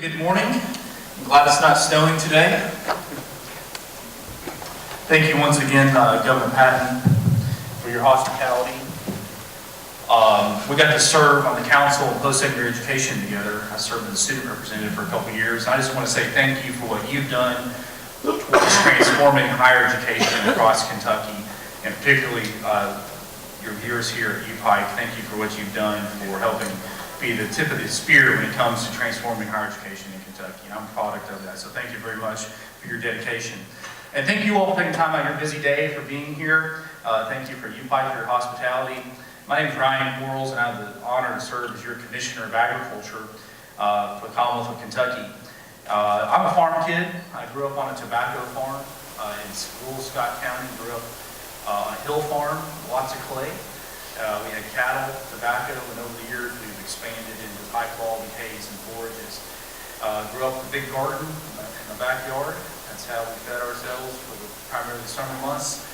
Good morning. I'm glad it's not snowing today. Thank you once again, Governor Patton, for your hospitality. We got to serve on the Council of Post-Secondary Education together. I served as a student representative for a couple years. I just want to say thank you for what you've done towards transforming higher education across Kentucky, and particularly your years here at Pike. Thank you for what you've done for helping be the tip of the spear when it comes to transforming higher education in Kentucky. And I'm a product of that, so thank you very much for your dedication. And thank you all for taking time out of your busy day for being here. Thank you for Pike for your hospitality. My name is Ryan QUARLES, and I have the honor to serve as your Commissioner of Agriculture for the Commonwealth of Kentucky. I'm a farm kid. I grew up on a tobacco farm in rural Scott County. Grew up on a hill farm, lots of clay. We had cattle, tobacco, and over the years we've expanded into high-quality hays and forages. Grew up with a big garden in the backyard. That's how we fed ourselves for primarily the summer months.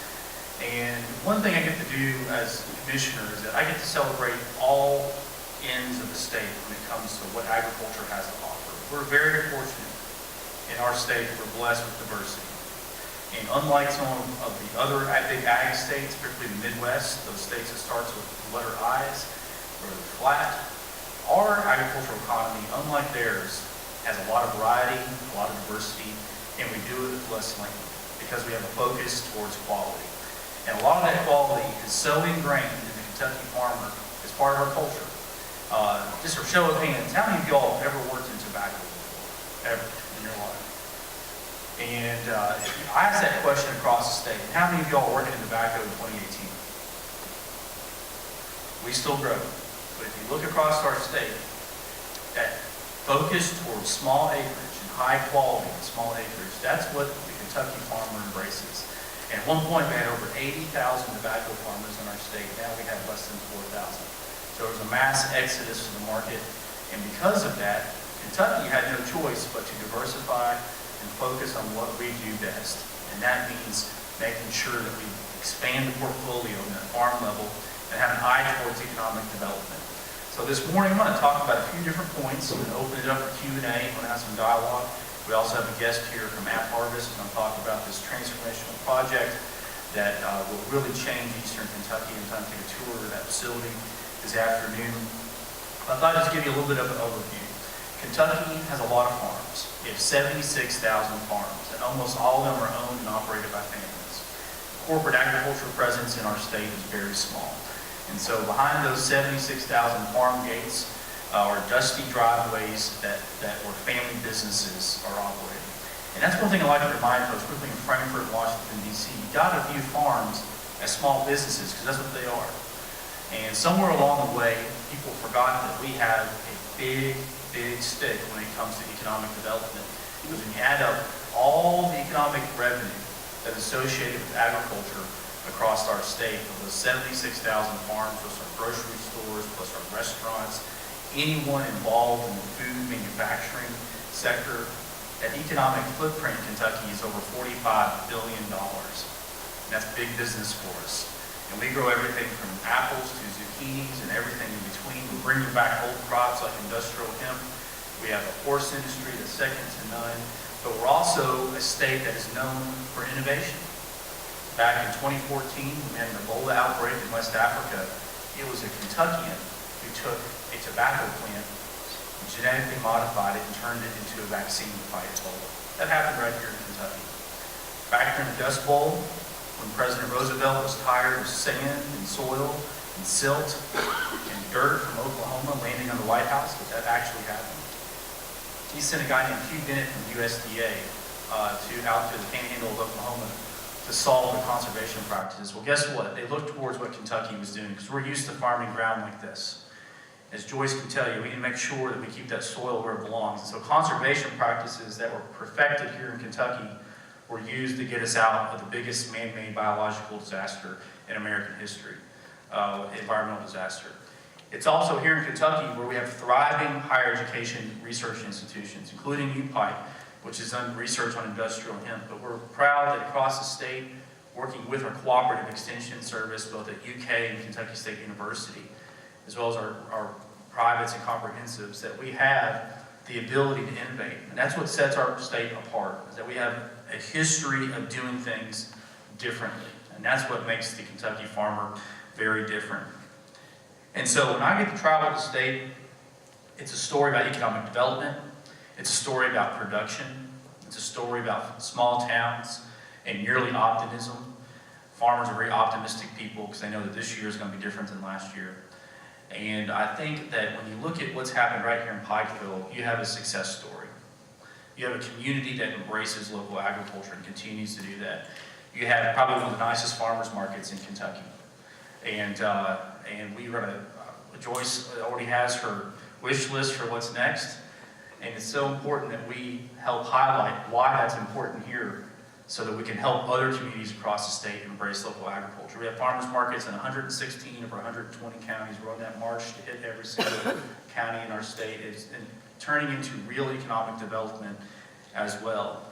And one thing I get to do as commissioner is that I get to celebrate all ends of the state when it comes to what agriculture has to offer. We're very fortunate in our state. We're blessed with diversity. And unlike some of the other big ag states, particularly the Midwest, those states that starts with the letter I's, or flat, our agricultural economy, unlike theirs, has a lot of variety, a lot of diversity, and we do it with less land because we have a focus towards quality. And a lot of that quality is so ingrained in the Kentucky farmer as part of our culture. Just for show of hands, how many of y'all have ever worked in tobacco before, ever in your life? And I asked that question across the state. How many of y'all are working in tobacco in 2018? We still grow. But if you look across our state, that focus towards small acreage and high quality and small acreage, that's what the Kentucky farmer embraces. And at one point we had over 80,000 tobacco farmers in our state. Now we have less than 4,000. So there was a mass exodus to the market. And because of that, Kentucky had no choice but to diversify and focus on what we do best. And that means making sure that we expand the portfolio on that farm level and have an eye towards economic development. So this morning I'm going to talk about a few different points. I'm going to open it up for Q&A. I'm going to have some dialogue. We also have a guest here from AppHarvest, and I'm talking about this transformational project that will really change Eastern Kentucky. I'm going to take a tour of that facility this afternoon. I thought I'd just give you a little bit of an overview. Kentucky has a lot of farms. We have 76,000 farms, and almost all of them are owned and operated by families. The corporate agricultural presence in our state is very small. And so behind those 76,000 farm gates are dusty driveways that where family businesses are operating. And that's one thing I like to remind folks, particularly in Frankfort, Washington, D.C. You got to view farms as small businesses because that's what they are. And somewhere along the way, people forgot that we have a big stake when it comes to economic development. Because when you add up all the economic revenue that is associated with agriculture across our state, of those 76,000 farms, plus our grocery stores, plus our restaurants, anyone involved in the food manufacturing sector, that economic footprint in Kentucky is over $45 billion. And that's big business for us. And we grow everything from apples to zucchinis and everything in between. We're bringing back old crops like industrial hemp. We have a horse industry that's second to none. But we're also a state that is known for innovation. Back in 2014, we had an Ebola outbreak in West Africa. It was a Kentuckian who took a tobacco plant, genetically modified it, and turned it into a vaccine to fight Ebola. That happened right here in Kentucky. Back here in the Dust Bowl, when President Roosevelt was tired of sand and soil and silt and dirt from Oklahoma landing on the White House, but that actually happened, he sent a guy named Hugh Bennett from USDA out to the panhandle of Oklahoma to solve the conservation practices. Well, guess what? They looked towards what Kentucky was doing because we're used to farming ground like this. As Joyce can tell you, we need to make sure that we keep that soil where it belongs. And so conservation practices that were perfected here in Kentucky were used to get us out of the biggest man-made biological disaster in American history, environmental disaster. It's also here in Kentucky where we have thriving higher education research institutions, including Pike, which has done research on industrial hemp. But we're proud that across the state, working with our cooperative extension service, both at UK and Kentucky State University, as well as our privates and comprehensives, that we have the ability to innovate. And that's what sets our state apart, is that we have a history of doing things differently. And that's what makes the Kentucky farmer very different. And so when I get to travel the state, it's a story about economic development. It's a story about production. It's a story about small towns and yearly optimism. Farmers are very optimistic people because they know that this year is going to be different than last year. And I think that when you look at what's happened right here in Pikeville, you have a success story. You have a community that embraces local agriculture and continues to do that. You have probably one of the nicest farmers markets in Kentucky. And we're going to, Joyce already has her wish list for what's next. And it's so important that we help highlight why that's important here so that we can help other communities across the state embrace local agriculture. We have farmers markets in 116 of our 120 counties. We're on that march to hit every single county in our state. It's turning into real economic development as well.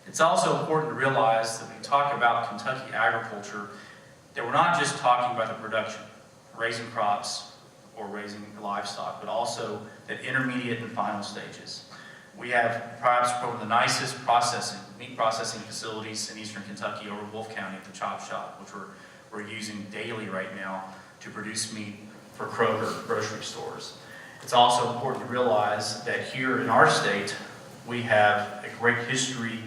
It's also important to realize that when we talk about Kentucky agriculture, that we're not just talking about the production, raising crops or raising livestock, but also at intermediate and final stages. We have perhaps one of the nicest meat processing facilities in eastern Kentucky over Wolfe County at the Chop Shop, which we're using daily right now to produce meat for Kroger grocery stores. It's also important to realize that here in our state, we have a great history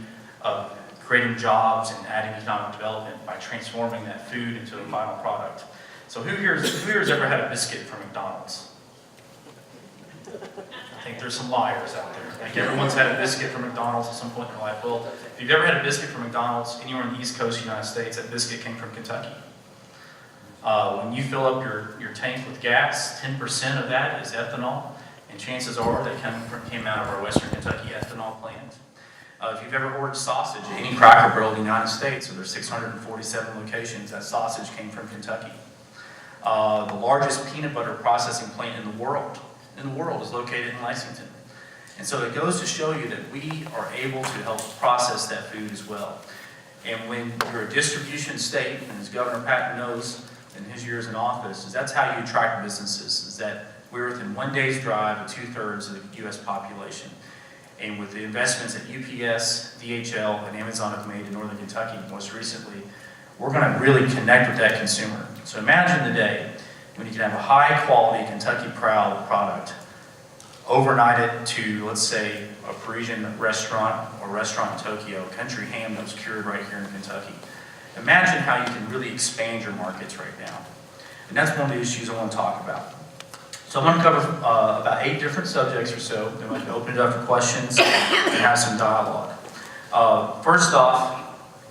of creating jobs and adding economic development by transforming that food into a final product. So who here has ever had a biscuit from McDonald's? I think there's some liars out there. I think everyone's had a biscuit from McDonald's at some point in their life. Well, if you've ever had a biscuit from McDonald's anywhere on the East Coast of the United States, that biscuit came from Kentucky. When you fill up your tank with gas, 10% of that is ethanol, and chances are they came out of our Western Kentucky ethanol plant. If you've ever ordered sausage at any Cracker Barrel in the United States, so there's 647 locations, that sausage came from Kentucky. The largest peanut butter processing plant in the world is located in Lexington. And so it goes to show you that we are able to help process that food as well. And when you're a distribution state, and as Governor Patton knows in his years in office, is that's how you attract businesses, is that we're within 1 day's drive of 2/3 of the U.S. population. And with the investments that UPS, DHL, and Amazon have made in Northern Kentucky most recently, we're going to really connect with that consumer. So imagine the day when you can have a high-quality Kentucky-proud product, overnight it to, let's say, a Parisian restaurant or restaurant in Tokyo, country ham that was cured right here in Kentucky. Imagine how you can really expand your markets right now. And that's one of the issues I want to talk about. So I'm going to cover about 8 different subjects or so. Then we'll open it up for questions and have some dialogue. First off,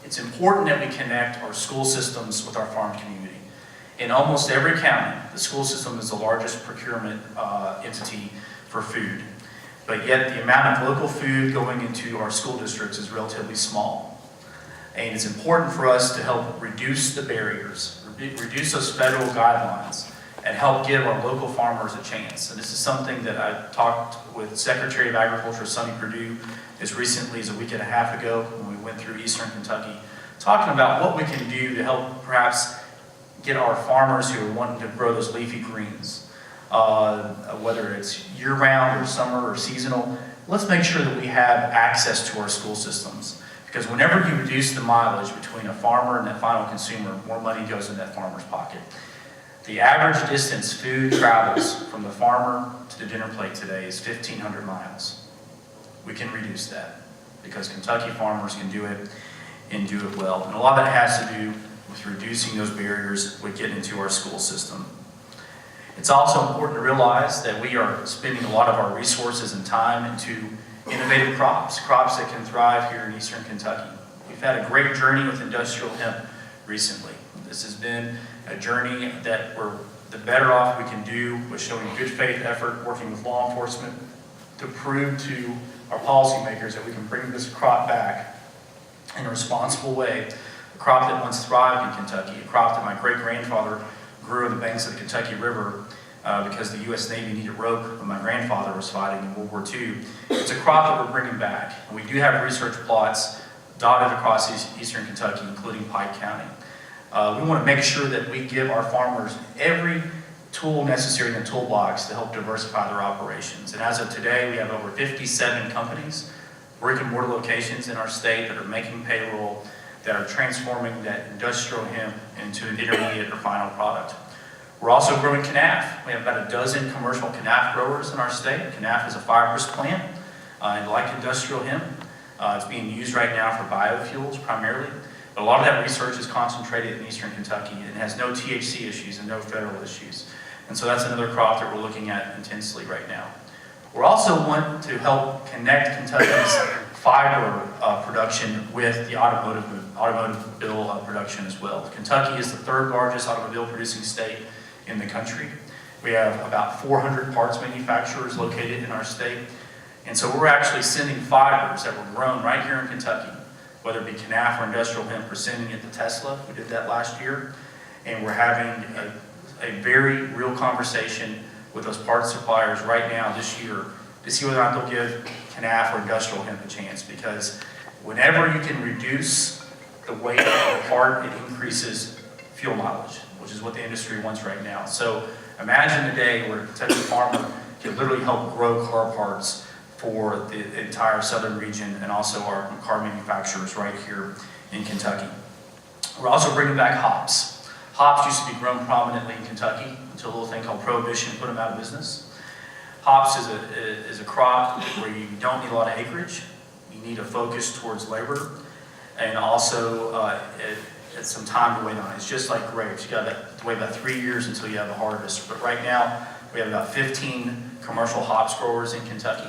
it's important that we connect our school systems with our farm community. In almost every county, the school system is the largest procurement entity for food. But yet the amount of local food going into our school districts is relatively small. And it's important for us to help reduce the barriers, reduce those federal guidelines, and help give our local farmers a chance. And this is something that I talked with Secretary of Agriculture Sonny Perdue as recently as a week and a half ago when we went through eastern Kentucky, talking about what we can do to help perhaps get our farmers who are wanting to grow those leafy greens, whether it's year-round or summer or seasonal. Let's make sure that we have access to our school systems. Because whenever you reduce the mileage between a farmer and that final consumer, more money goes in that farmer's pocket. The average distance food travels from the farmer to the dinner plate today is 1,500 miles. We can reduce that because Kentucky farmers can do it and do it well. And a lot of that has to do with reducing those barriers we get into our school system. It's also important to realize that we are spending a lot of our resources and time into innovative crops that can thrive here in eastern Kentucky. We've had a great journey with industrial hemp recently. This has been a journey that the better off we can do with showing good faith effort, working with law enforcement to prove to our policymakers that we can bring this crop back in a responsible way. A crop that once thrived in Kentucky, a crop that my great-grandfather grew on the banks of the Kentucky River because the U.S. Navy needed rope when my grandfather was fighting in World War II. It's a crop that we're bringing back. And we do have research plots dotted across eastern Kentucky, including Pike County. We want to make sure that we give our farmers every tool necessary in the toolbox to help diversify their operations. And as of today, we have over 57 companies, brick and mortar locations in our state that are making payroll, that are transforming that industrial hemp into an intermediate or final product. We're also growing canaf. We have about a dozen commercial canaf growers in our state. Canaf is a fibrous plant, and like industrial hemp, it's being used right now for biofuels primarily. But a lot of that research is concentrated in eastern Kentucky and has no THC issues and no federal issues. And so that's another crop that we're looking at intensely right now. We're also want to help connect Kentucky's fiber production with the automobile production as well. Kentucky is the third largest automobile producing state in the country. We have about 400 parts manufacturers located in our state. And so we're actually sending fibers that were grown right here in Kentucky, whether it be canaf or industrial hemp, we're sending it to Tesla. We did that last year. And we're having a very real conversation with those parts suppliers right now this year to see whether or not they'll give canaf or industrial hemp a chance, because whenever you can reduce the weight of the part, it increases fuel mileage, which is what the industry wants right now. So imagine a day where a Kentucky farmer can literally help grow car parts for the entire southern region and also our car manufacturers right here in Kentucky. We're also bringing back hops. Hops used to be grown prominently in Kentucky until a little thing called Prohibition put them out of business. Hops is a crop where you don't need a lot of acreage. You need a focus towards labor, and also it's some time to wait on it. It's just like grapes. You got to wait about 3 years until you have a harvest. But right now, we have about 15 commercial hops growers in Kentucky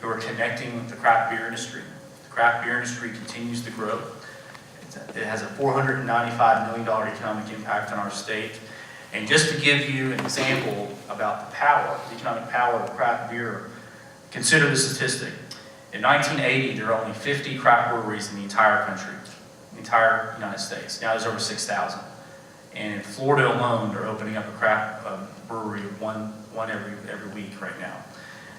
who are connecting with the craft beer industry. The craft beer industry continues to grow. It has a $495 million economic impact on our state. And just to give you an example about the economic power of craft beer, consider the statistic. In 1980, there were only 50 craft breweries in the entire country, the entire United States. Now there's over 6,000. And in Florida alone, they're opening up a craft brewery one every week right now.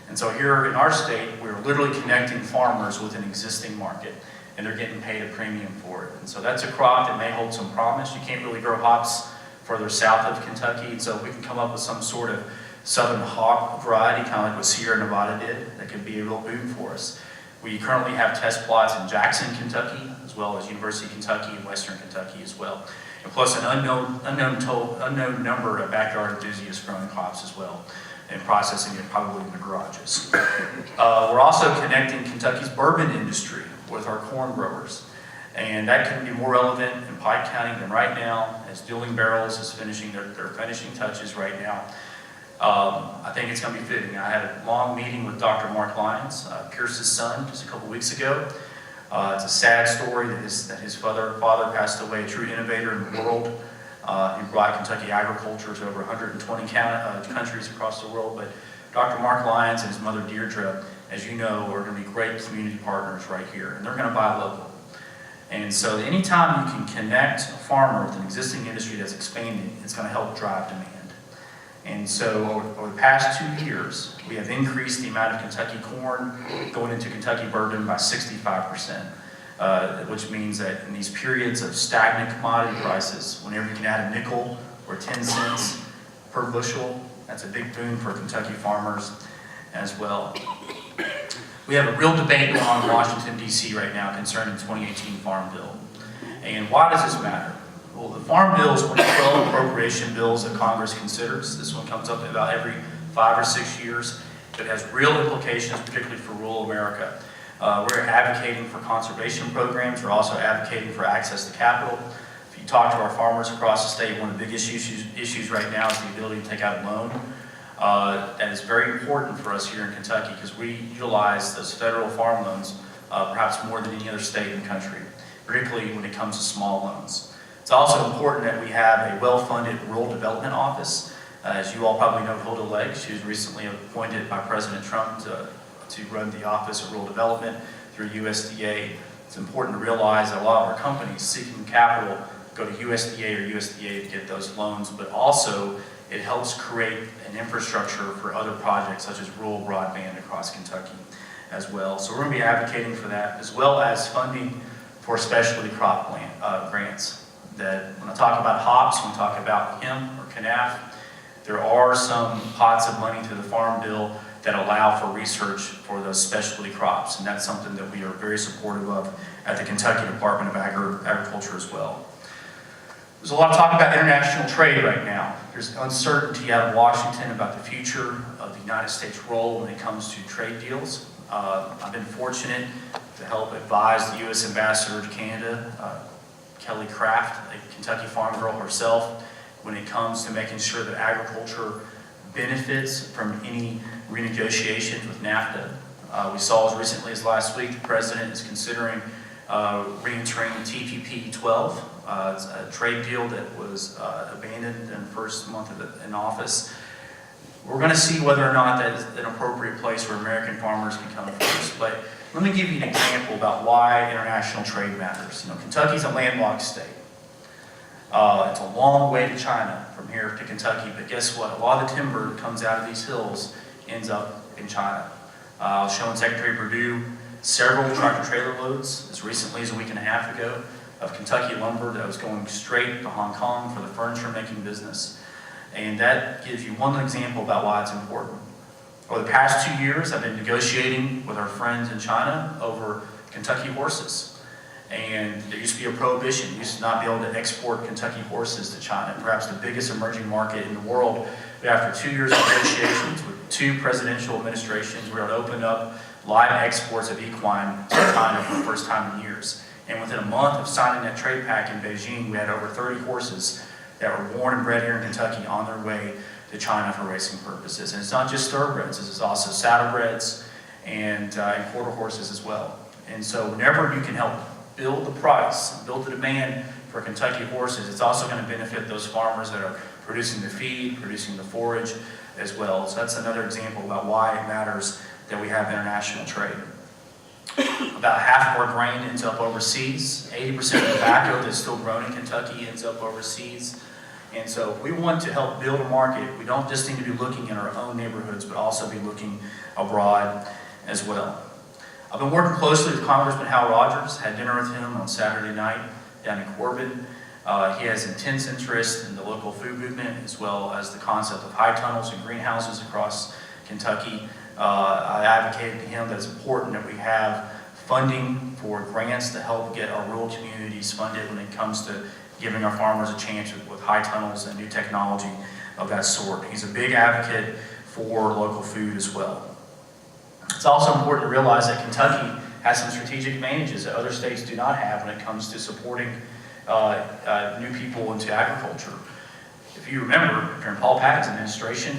And so here in our state, we're literally connecting farmers with an existing market, and they're getting paid a premium for it. And so that's a crop that may hold some promise. You can't really grow hops further south of Kentucky, and so if we can come up with some sort of southern hop variety, kind of like what Sierra Nevada did, that could be a real boom for us. We currently have test plots in Jackson, Kentucky, as well as University of Kentucky and Western Kentucky as well. And plus an unknown number of backyard enthusiasts growing hops as well, and processing it probably in the garages. We're also connecting Kentucky's bourbon industry with our corn growers. And that couldn't be more relevant in Pike County than right now, as Dueling Barrels is finishing their finishing touches right now. I think it's going to be fitting. I had a long meeting with Dr. Mark Lyons, Pierce's son, just a couple weeks ago. It's a sad story that his father passed away, a true innovator in the world. He brought Kentucky agriculture to over 120 countries across the world. But Dr. Mark Lyons and his mother Deirdre, as you know, are going to be great community partners right here, and they're going to buy local. And so anytime you can connect a farmer with an existing industry that's expanding, it's going to help drive demand. And so over the past 2 years, we have increased the amount of Kentucky corn going into Kentucky bourbon by 65%, which means that in these periods of stagnant commodity prices, whenever you can add a nickel or 10 cents per bushel, that's a big boon for Kentucky farmers as well. We have a real debate going on in Washington, D.C. right now concerning the 2018 Farm Bill. And why does this matter? Well, the Farm Bill is one of 12 appropriation bills that Congress considers. This one comes up about every 5 or 6 years. It has real implications, particularly for rural America. We're advocating for conservation programs. We're also advocating for access to capital. If you talk to our farmers across the state, one of the biggest issues right now is the ability to take out a loan. That is very important for us here in Kentucky because we utilize those federal farm loans perhaps more than any other state in the country, particularly when it comes to small loans. It's also important that we have a well-funded rural development office. As you all probably know, Hilda Legg, she was recently appointed by President Trump to run the Office of Rural Development through USDA. It's important to realize that a lot of our companies seeking capital go to USDA or USDA to get those loans, but also it helps create an infrastructure for other projects such as rural broadband across Kentucky as well. So we're going to be advocating for that, as well as funding for specialty crop grants. That when I talk about hops, when I talk about hemp or canaf, there are some pots of money to the Farm Bill that allow for research for those specialty crops, and that's something that we are very supportive of at the Kentucky Department of Agriculture as well. There's a lot of talk about international trade right now. There's uncertainty out of Washington about the future of the United States' role when it comes to trade deals. I've been fortunate to help advise the U.S. Ambassador to Canada, Kelly Craft, a Kentucky farm girl herself, when it comes to making sure that agriculture benefits from any renegotiations with NAFTA. We saw as recently as last week, the President is considering re-entering TPP 12. It's a trade deal that was abandoned in the first month in office. We're going to see whether or not that is an appropriate place where American farmers can come first. But let me give you an example about why international trade matters. You know, Kentucky's a landlocked state. It's a long way to China from here to Kentucky, but guess what? A lot of the timber that comes out of these hills ends up in China. I was showing Secretary Perdue several tractor-trailer loads as recently as a week and a half ago of Kentucky lumber that was going straight to Hong Kong for the furniture-making business. And that gives you one example about why it's important. Over the past 2 years, I've been negotiating with our friends in China over Kentucky horses. And there used to be a prohibition. You used to not be able to export Kentucky horses to China, perhaps the biggest emerging market in the world. But after 2 years of negotiations with 2 presidential administrations, we were able to open up live exports of equine to China for the first time in years. And within a month of signing that trade pact in Beijing, we had over 30 horses that were born and bred here in Kentucky on their way to China for racing purposes. And it's not just thoroughbreds, this is also saddlebreds and quarter horses as well. And so whenever you can help build the price, build the demand for Kentucky horses, it's also going to benefit those farmers that are producing the feed, producing the forage as well. So that's another example about why it matters that we have international trade. About half of our grain ends up overseas. 80% of tobacco that's still grown in Kentucky ends up overseas. And so if we want to help build a market, we don't just need to be looking in our own neighborhoods, but also be looking abroad as well. I've been working closely with Congressman Hal Rogers, had dinner with him on Saturday night down in Corbin. He has intense interest in the local food movement as well as the concept of high tunnels and greenhouses across Kentucky. I advocated to him that it's important that we have funding for grants to help get our rural communities funded when it comes to giving our farmers a chance with high tunnels and new technology of that sort. He's a big advocate for local food as well. It's also important to realize that Kentucky has some strategic advantages that other states do not have when it comes to supporting new people into agriculture. If you remember, during Paul Patton's administration,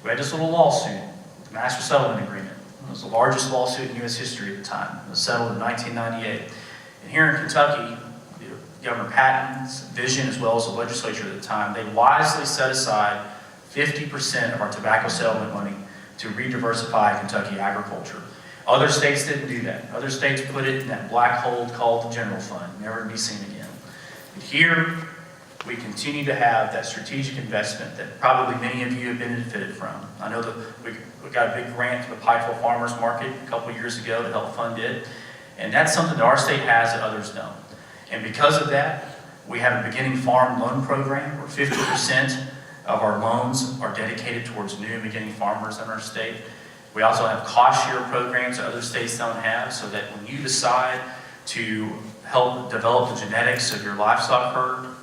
we had this little lawsuit, the Master Settlement Agreement. It was the largest lawsuit in U.S. history at the time. It was settled in 1998. And here in Kentucky, Governor Patton's vision, as well as the legislature at the time, they wisely set aside 50% of our tobacco settlement money to re-diversify Kentucky agriculture. Other states didn't do that. Other states put it in that black hole called the general fund, never to be seen again. But here, we continue to have that strategic investment that probably many of you have benefited from. I know that we got a big grant for the Pikeville Farmers Market a couple years ago to help fund it. And that's something that our state has that others don't. And because of that, we have a beginning farm loan program where 50% of our loans are dedicated towards new and beginning farmers in our state. We also have cost share programs that other states don't have, so that when you decide to help develop the genetics of your livestock herd,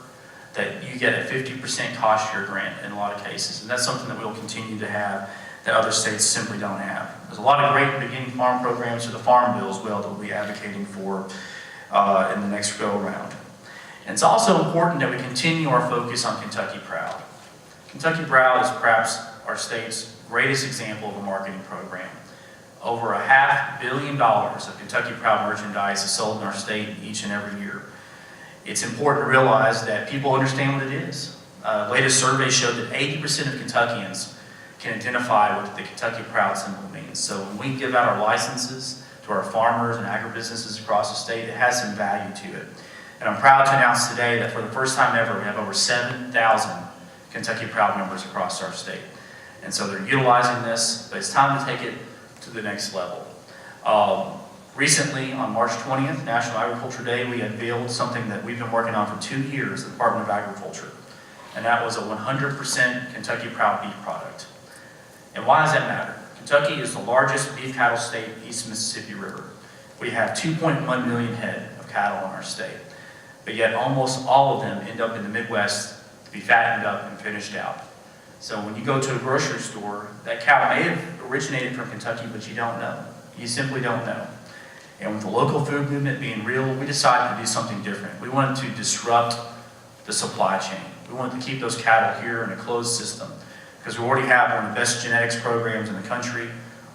that you get a 50% cost share grant in a lot of cases. And that's something that we'll continue to have that other states simply don't have. There's a lot of great beginning farm programs for the Farm Bill as well that we'll be advocating for in the next go-around. And it's also important that we continue our focus on Kentucky Proud. Kentucky Proud is perhaps our state's greatest example of a marketing program. Over $500 million of Kentucky Proud merchandise is sold in our state each and every year. It's important to realize that people understand what it is. Latest surveys showed that 80% of Kentuckians can identify what the Kentucky Proud symbol means. So when we give out our licenses to our farmers and agribusinesses across the state, it has some value to it. And I'm proud to announce today that for the first time ever, we have over 7,000 Kentucky Proud members across our state. And so they're utilizing this, but it's time to take it to the next level. Recently, on March 20th, National Agriculture Day, we unveiled something that we've been working on for 2 years, the Department of Agriculture. and that was a 100% Kentucky Proud beef product. And why does that matter? Kentucky is the largest beef cattle state east of the Mississippi River. We have 2.1 million head of cattle in our state, but yet almost all of them end up in the Midwest to be fattened up and finished out. So when you go to a grocery store, that cow may have originated from Kentucky, but you don't know. You simply don't know. And with the local food movement being real, we decided to do something different. We wanted to disrupt the supply chain. We wanted to keep those cattle here in a closed system because we already have one of the best genetics programs in the country.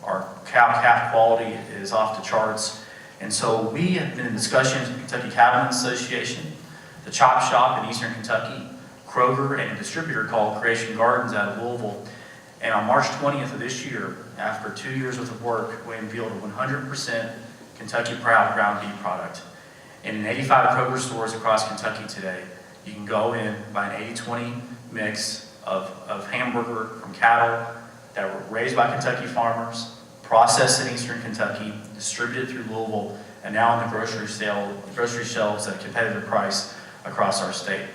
Our cow-calf quality is off the charts. And so we have been in discussions with the Kentucky Cattlemen's Association, the Chop Shop in Eastern Kentucky, Kroger, and a distributor called Creation Gardens out of Louisville. And on March 20th of this year, after 2 years worth of work, we unveiled a 100% Kentucky Proud ground beef product. And in 85 Kroger stores across Kentucky today, you can go in, buy an 80-20 mix of hamburger from cattle that were raised by Kentucky farmers, processed in Eastern Kentucky, distributed through Louisville, and now on the grocery shelves at a competitive price across our state.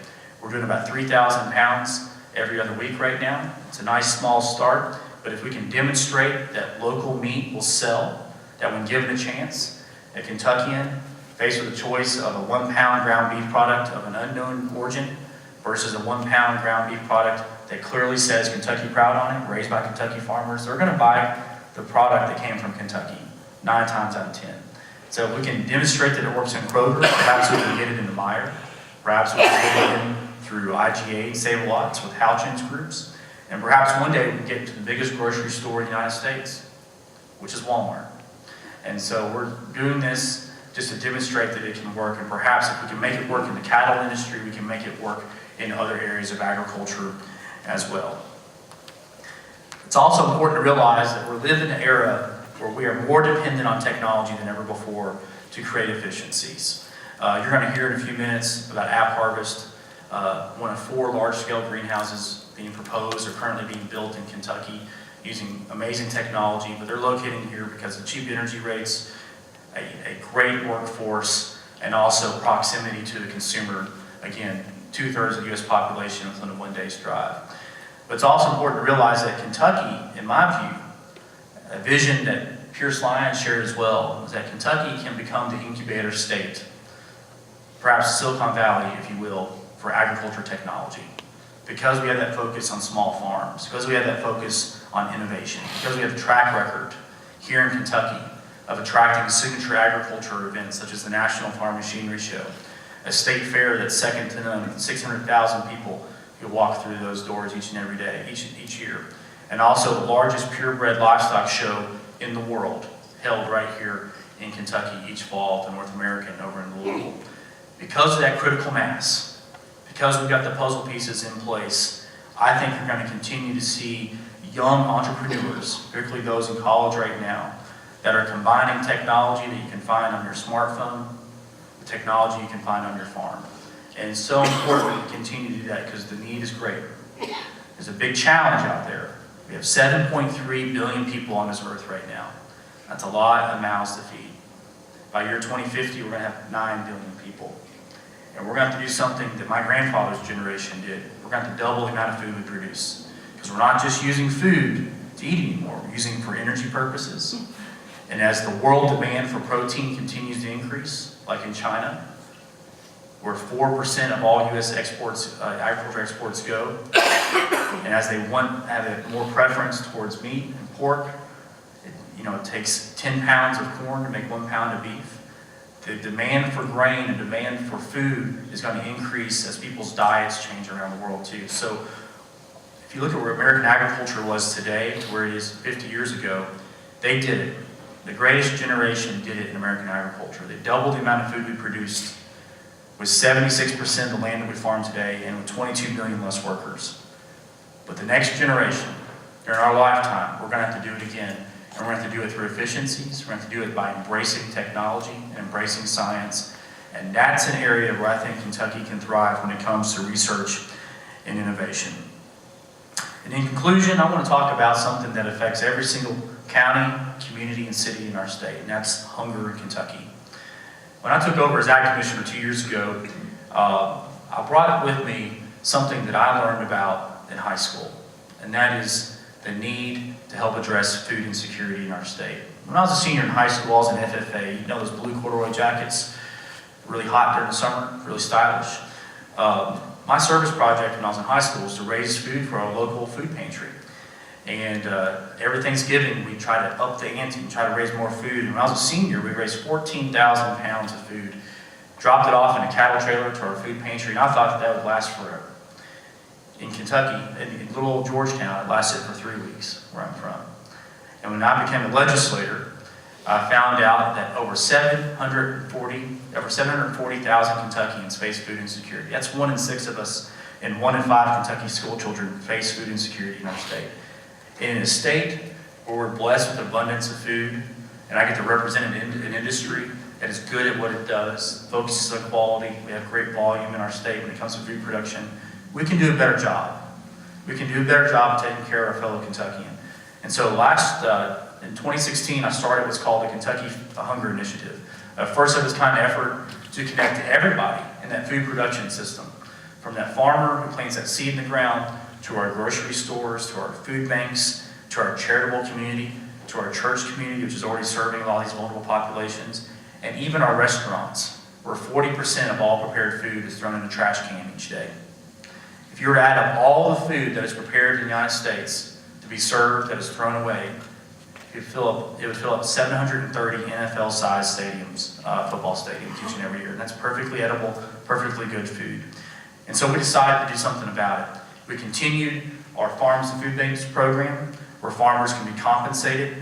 We're doing about 3,000 pounds every other week right now. It's a nice small start, but if we can demonstrate that local meat will sell, that when given a chance, a Kentuckian faced with a choice of a 1 pound ground beef product of an unknown origin versus a 1 pound ground beef product that clearly says Kentucky Proud on it, raised by Kentucky farmers, they're going to buy the product that came from Kentucky 9 times out of 10. So if we can demonstrate that it works in Kroger, perhaps we can get it in the Meyer, perhaps we can get it in through IGA, Save-A-Lots with Houchins groups, and perhaps one day we can get into the biggest grocery store in the United States, which is Walmart. And so we're doing this just to demonstrate that it can work, and perhaps if we can make it work in the cattle industry, we can make it work in other areas of agriculture as well. It's also important to realize that we live in an era where we are more dependent on technology than ever before to create efficiencies. You're going to hear in a few minutes about App Harvest, one of 4 large-scale greenhouses being proposed or currently being built in Kentucky using amazing technology, but they're located here because of cheap energy rates, a great workforce, and also proximity to the consumer. Again, 2/3 of the U.S. population within a 1 day's drive. But it's also important to realize that Kentucky, in my view, a vision that Pierce Lyons shared as well, is that Kentucky can become the incubator state, perhaps Silicon Valley, if you will, for agriculture technology. Because we have that focus on small farms, because we have that focus on innovation, because we have a track record here in Kentucky of attracting signature agriculture events such as the National Farm Machinery Show, a state fair that's second to none, 600,000 people who walk through those doors each and every day, each year. And also the largest purebred livestock show in the world, held right here in Kentucky each fall at the North American over in Louisville. Because of that critical mass, because we've got the puzzle pieces in place, I think you're going to continue to see young entrepreneurs, particularly those in college right now, that are combining technology that you can find on your smartphone with technology you can find on your farm. And it's so important to continue to do that because the need is great. There's a big challenge out there. We have 7.3 billion people on this earth right now. That's a lot of mouths to feed. By year 2050, we're going to have 9 billion people. And we're going to have to do something that my grandfather's generation did. We're going to have to double the amount of food we produce. Because we're not just using food to eat anymore. We're using it for energy purposes. And as the world demand for protein continues to increase, like in China, where 4% of all U.S. exports, agriculture exports go, and as they have a more preference towards meat and pork, it takes 10 pounds of corn to make 1 pound of beef. The demand for grain and demand for food is going to increase as people's diets change around the world too. So if you look at where American agriculture was today to where it is 50 years ago, they did it. The greatest generation did it in American agriculture. They doubled the amount of food we produced with 76% of the land that we farm today and with 22 million less workers. But the next generation, during our lifetime, we're going to have to do it again. And we're going to have to do it through efficiencies. We're going to have to do it by embracing technology and embracing science. And that's an area where I think Kentucky can thrive when it comes to research and innovation. And in conclusion, I want to talk about something that affects every single county, community, and city in our state, and that's hunger in Kentucky. When I took over as Ag Commissioner 2 years ago, I brought with me something that I learned about in high school, and that is the need to help address food insecurity in our state. When I was a senior in high school, I was in FFA. You know those blue corduroy jackets, really hot during the summer, really stylish. My service project when I was in high school was to raise food for our local food pantry. And every Thanksgiving, we try to up the ante and try to raise more food. And when I was a senior, we raised 14,000 pounds of food, dropped it off in a cattle trailer to our food pantry, and I thought that would last forever. In Kentucky, in little old Georgetown, it lasted for 3 weeks, where I'm from. And when I became a legislator, I found out that over 740,000 Kentuckians face food insecurity. That's 1 in 6 of us, and 1 in 5 Kentucky school children face food insecurity in our state. In a state where we're blessed with abundance of food, and I get to represent an industry that is good at what it does, focuses on quality, we have great volume in our state when it comes to food production, we can do a better job. We can do a better job of taking care of our fellow Kentuckian. And so in 2016, I started what's called the Kentucky Hunger Initiative. First of its kind effort to connect everybody in that food production system, from that farmer who plants that seed in the ground, to our grocery stores, to our food banks, to our charitable community, to our church community, which is already serving all these vulnerable populations, and even our restaurants, where 40% of all prepared food is thrown in a trash can each day. If you were to add up all the food that is prepared in the United States to be served, that is thrown away, it would fill up 730 NFL-sized stadiums, football stadiums each and every year. And that's perfectly edible, perfectly good food. And so we decided to do something about it. We continued our Farms and Food Banks program, where farmers can be compensated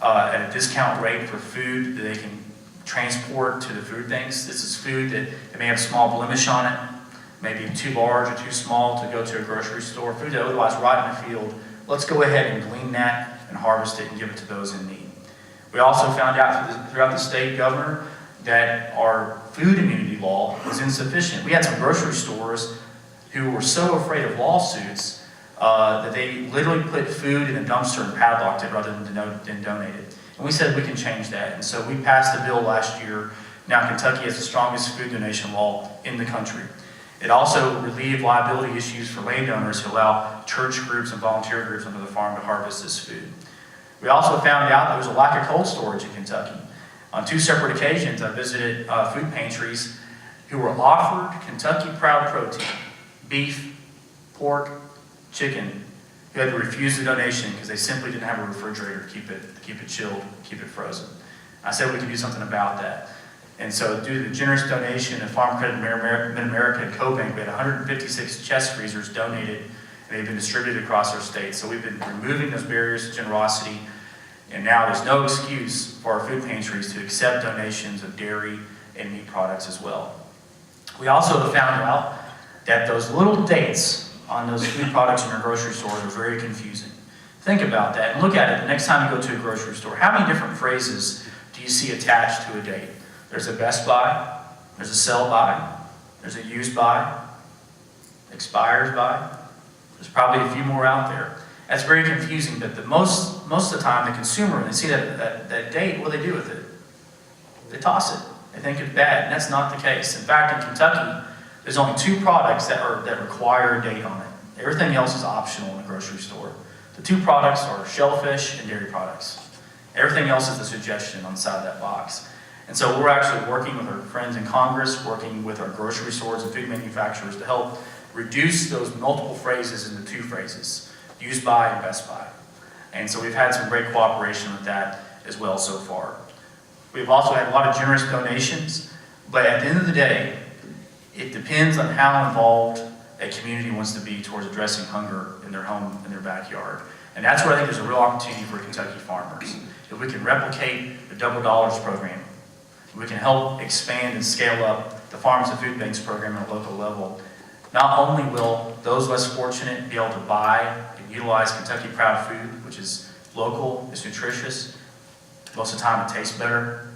at a discount rate for food that they can transport to the food banks. This is food that may have a small blemish on it, maybe too large or too small to go to a grocery store, food that otherwise rot in the field. Let's go ahead and glean that and harvest it and give it to those in need. We also found out throughout the state, Governor, that our food immunity law was insufficient. We had some grocery stores who were so afraid of lawsuits that they literally put food in a dumpster and padlocked it rather than donate it. And we said we can change that. And so we passed a bill last year. Now Kentucky has the strongest food donation law in the country. It also relieved liability issues for landowners who allow church groups and volunteer groups under the farm to harvest this food. We also found out there was a lack of cold storage in Kentucky. On 2 separate occasions, I visited food pantries who were offered Kentucky Proud Protein, beef, pork, chicken, who had to refuse the donation because they simply didn't have a refrigerator to keep it chilled, keep it frozen. I said we could do something about that. And so due to the generous donation of Farm Credit Mid-America and CoBank, we had 156 chest freezers donated, and they've been distributed across our state. So we've been removing those barriers to generosity, and now there's no excuse for our food pantries to accept donations of dairy and meat products as well. We also have found out that those little dates on those food products in your grocery stores are very confusing. Think about that and look at it the next time you go to a grocery store. How many different phrases do you see attached to a date? There's a best by, there's a sell by, there's a use by, expires by. There's probably a few more out there. That's very confusing, but most of the time the consumer, when they see that date, what do they do with it? They toss it. They think it's bad, and that's not the case. In fact, in Kentucky, there's only 2 products that require a date on it. Everything else is optional in the grocery store. The 2 products are shellfish and dairy products. Everything else is the suggestion on the side of that box. And so we're actually working with our friends in Congress, working with our grocery stores and food manufacturers to help reduce those multiple phrases into 2 phrases, use by and best by. And so we've had some great cooperation with that as well so far. We've also had a lot of generous donations, but at the end of the day, it depends on how involved a community wants to be towards addressing hunger in their home, in their backyard. And that's where I think there's a real opportunity for Kentucky farmers. If we can replicate the Double Dollars program, we can help expand and scale up the Farms and Food Banks program at a local level. Not only will those less fortunate be able to buy and utilize Kentucky Proud food, which is local, it's nutritious, most of the time it tastes better,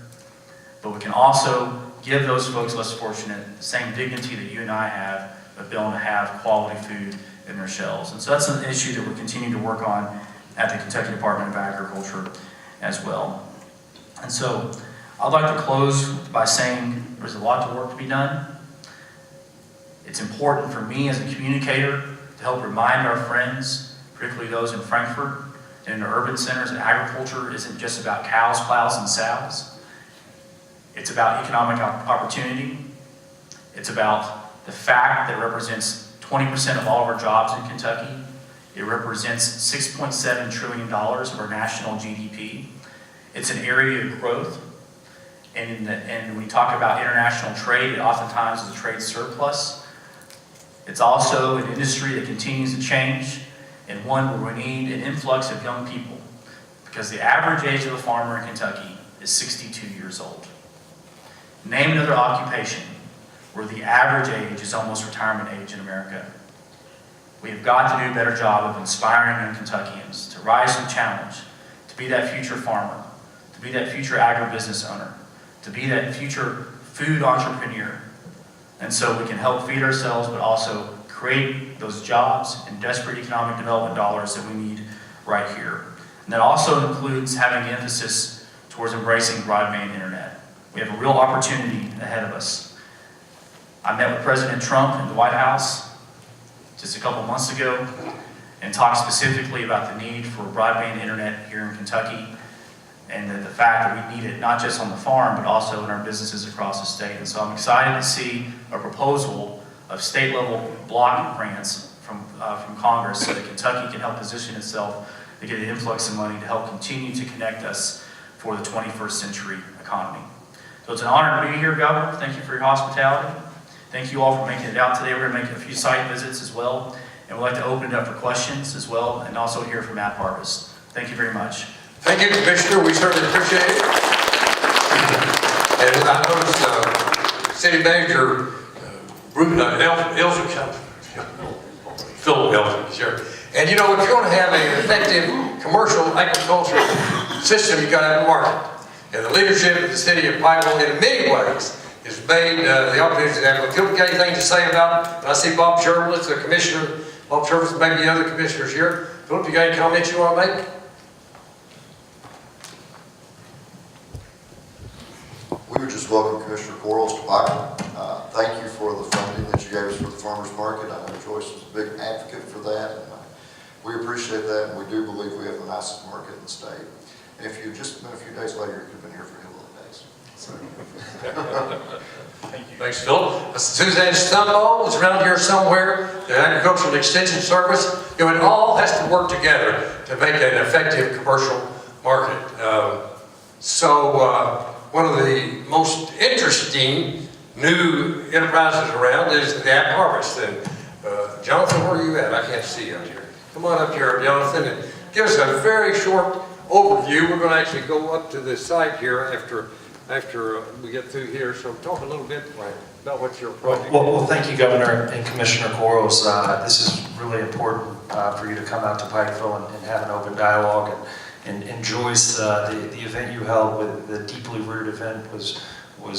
but we can also give those folks less fortunate the same dignity that you and I have of being able to have quality food in their shelves. And so that's an issue that we're continuing to work on at the Kentucky Department of Agriculture as well. And so I'd like to close by saying there's a lot of work to be done. It's important for me as a communicator to help remind our friends, particularly those in Frankfurt and in the urban centers, that agriculture isn't just about cows, plows, and sows. It's about economic opportunity. It's about the fact that it represents 20% of all of our jobs in Kentucky. It represents $6.7 trillion of our national GDP. It's an area of growth. And when we talk about international trade, it oftentimes is a trade surplus. It's also an industry that continues to change, and one where we need an influx of young people, because the average age of a farmer in Kentucky is 62 years old. Name another occupation where the average age is almost retirement age in America. We have got to do a better job of inspiring young Kentuckians to rise to the challenge, to be that future farmer, to be that future agribusiness owner, to be that future food entrepreneur. And so we can help feed ourselves, but also create those jobs and desperate economic development dollars that we need right here. And that also includes having an emphasis towards embracing broadband internet. We have a real opportunity ahead of us. I met with President Trump in the White House just a couple months ago and talked specifically about the need for broadband internet here in Kentucky, and the fact that we need it not just on the farm, but also in our businesses across the state. And so I'm excited to see a proposal of state-level block grants from Congress so that Kentucky can help position itself to get an influx of money to help continue to connect us for the 21st century economy. So it's an honor to be here, Governor. Thank you for your hospitality. Thank you all for making it out today. We're going to make a few site visits as well, and we'd like to open it up for questions as well, and also hear from Matt Harvest. Thank you very much. Thank you, Commissioner. We certainly appreciate it. And I noticed City Manager ELSWICK, Philip ELSWICK, sure. And you know, if you're going to have an effective commercial agricultural system, you've got to have a market. And the leadership of the city of Pikeville, in many ways, has made the opportunity to have. Philip, got anything to say about it? I see Bob Shervitz, the commissioner, Bob Shervitz, maybe the other commissioners here. Philip, you got any comments you want to make? We would just welcome Commissioner QUARLES to Pike. Thank you for the funding that you gave us for the farmers market. I know Joyce is a big advocate for that, and we appreciate that, and we do believe we have the nicest market in the state. And if you just been a few days later, you could have been here for Hillbilly Days. So. Thank you. Thanks, Philip. Suzanne Stumble is around here somewhere, the Agricultural Extension Service. You know, it all has to work together to make an effective commercial market. One of the most interesting new enterprises around is the App Harvest. And Jonathan, where are you at? I can't see you out here. Come on up here, Jonathan, and give us a very short overview. We're going to actually go up to the site here after we get through here. So talk a little bit about what your project well, thank you, Governor and Commissioner QUARLES. This is really important for you to come out to Pikeville and have an open dialogue. And Joyce, the event you held with the Deeply Rooted event was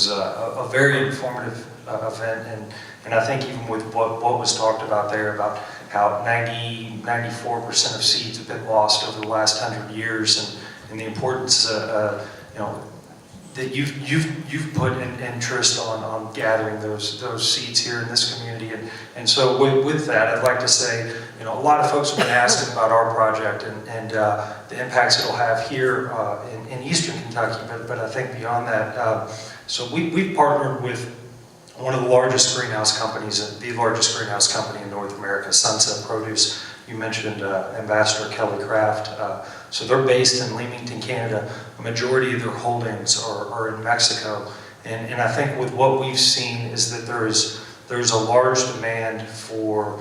a very informative event, and I think even with what was talked about there about how 94% of seeds have been lost over the last 100 years, and the importance, you know, that you've put in interest on gathering those seeds here in this community, and so with that, I'd like to say, you know, a lot of folks have been asking about our project and the impacts it'll have here in eastern Kentucky, but I think beyond that, so we've partnered with one of the largest greenhouse companies, the largest greenhouse company in North America, Sunset Produce. You mentioned Ambassador Kelly Craft. So they're based in Leamington, Canada. A majority of their holdings are in Mexico. And I think with what we've seen is that there's a large demand for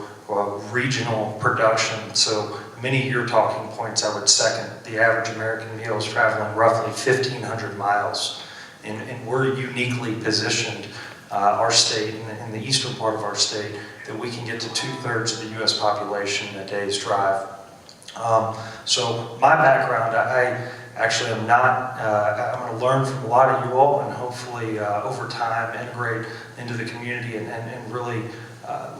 regional production. So many of your talking points I would second. The average American meal is traveling roughly 1,500 miles. And we're uniquely positioned, our state, in the eastern part of our state, that we can get to 2/3 of the U.S. population in a day's drive. So my background, I actually am not, I'm going to learn from a lot of you all and hopefully over time integrate into the community and really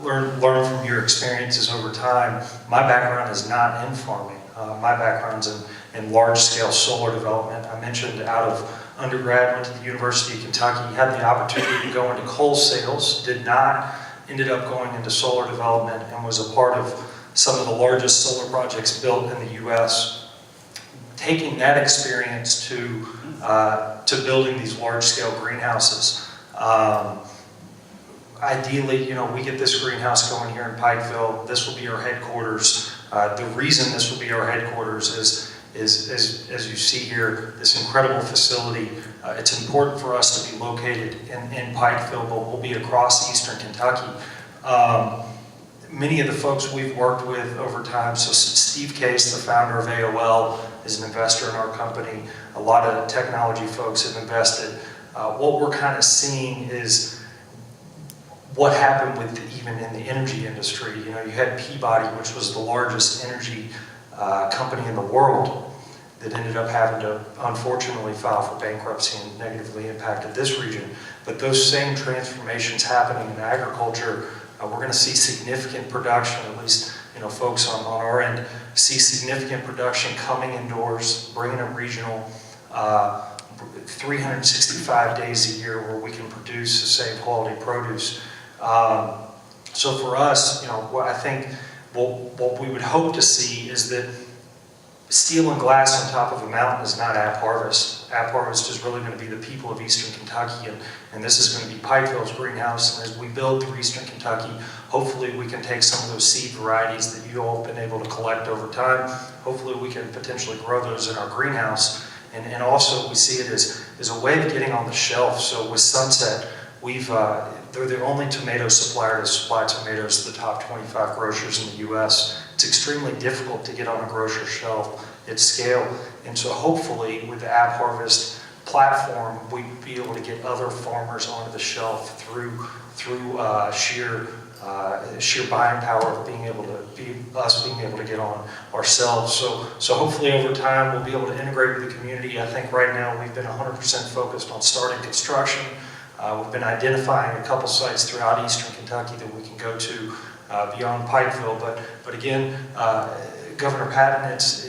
learn from your experiences over time. My background is not in farming. My background's in large-scale solar development. I mentioned out of undergrad, went to the University of Kentucky, had the opportunity to go into coal sales, did not ended up going into solar development and was a part of some of the largest solar projects built in the U.S. Taking that experience to building these large-scale greenhouses. Ideally, you know, we get this greenhouse going here in Pikeville. This will be our headquarters. The reason this will be our headquarters is as you see here, this incredible facility. It's important for us to be located in Pikeville, but we'll be across eastern Kentucky. Many of the folks we've worked with over time, so Steve Case, the founder of AOL, is an investor in our company. A lot of technology folks have invested. What we're kind of seeing is what happened with even in the energy industry. You know, you had Peabody, which was the largest energy company in the world, that ended up having to, unfortunately, file for bankruptcy and negatively impacted this region. But those same transformations happening in agriculture, we're going to see significant production, at least, you know, folks on our end see significant production coming indoors, bringing it regional, 365 days a year where we can produce the same quality produce. So for us, you know, what I think what we would hope to see is that steel and glass on top of a mountain is not App Harvest. App Harvest is really going to be the people of eastern Kentucky, and this is going to be Pikeville's greenhouse. And as we build through eastern Kentucky, hopefully we can take some of those seed varieties that you all have been able to collect over time. Hopefully we can potentially grow those in our greenhouse. And also we see it as a way of getting on the shelf. So with Sunset, they're the only tomato supplier to supply tomatoes to the top 25 grocers in the U.S. It's extremely difficult to get on a grocer's shelf at scale. And so hopefully with the App Harvest platform, we'd be able to get other farmers onto the shelf through sheer buying power of being able to get on ourselves. So hopefully over time we'll be able to integrate with the community. I think right now we've been 100% focused on starting construction. We've been identifying a couple sites throughout eastern Kentucky that we can go to beyond Pikeville. But again, Governor Patton, it's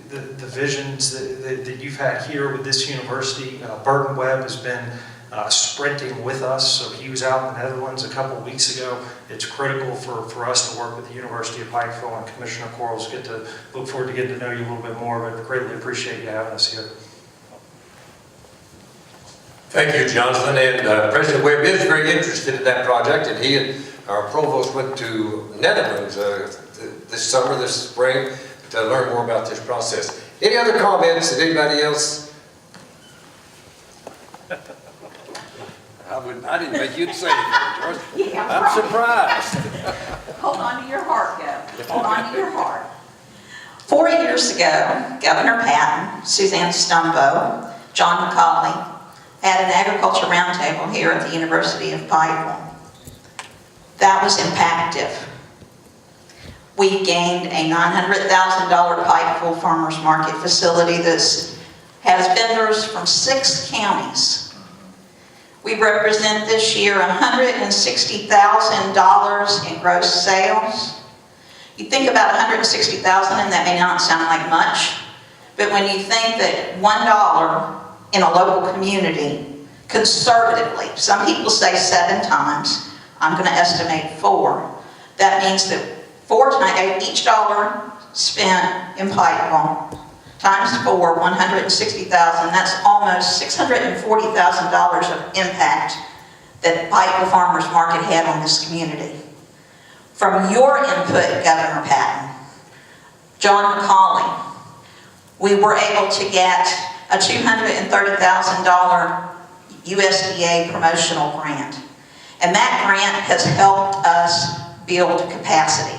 the visions that you've had here with this university. Burton Webb has been sprinting with us. So he was out in the Netherlands a couple of weeks ago. It's critical for us to work with the University of Pikeville, and Commissioner QUARLES, look forward to getting to know you a little bit more, but greatly appreciate you having us here. Thank you, Jonathan. And President Webb is very interested in that project, and he and our provost went to Netherlands this spring, to learn more about this process. Any other comments? Did anybody else? I didn't think you'd say anything, George. Yeah, I'm surprised. Hold on to your heart, Gov. Hold on to your heart. 4 years ago, Governor Patton, Suzanne Stumbo, John McCauley had an agriculture roundtable here at the University of Pikeville. That was impactful. We gained a $900,000 Pikeville Farmers Market facility that has vendors from 6 counties. We represent this year $160,000 in gross sales. You think about $160,000 and that may not sound like much, but when you think that $1 in a local community, conservatively, some people say 7 times, I'm going to estimate 4. That means that 4 times, each dollar spent in Pikeville, times 4, $160,000, that's almost $640,000 of impact that Pikeville Farmers Market had on this community. From your input, Governor Patton, John McCauley, we were able to get a $230,000 USDA promotional grant. And that grant has helped us build capacity.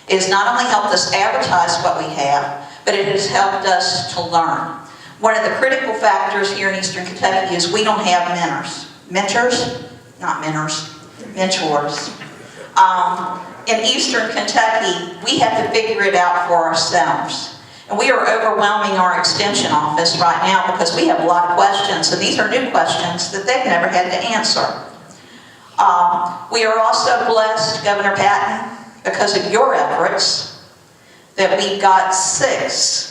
It has not only helped us advertise what we have, but it has helped us to learn. One of the critical factors here in eastern Kentucky is we don't have mentors. Mentors? Not mentors. Mentors. In eastern Kentucky, we have to figure it out for ourselves. And we are overwhelming our extension office right now because we have a lot of questions, and these are new questions that they've never had to answer. We are also blessed, Governor Patton, because of your efforts, that we got 6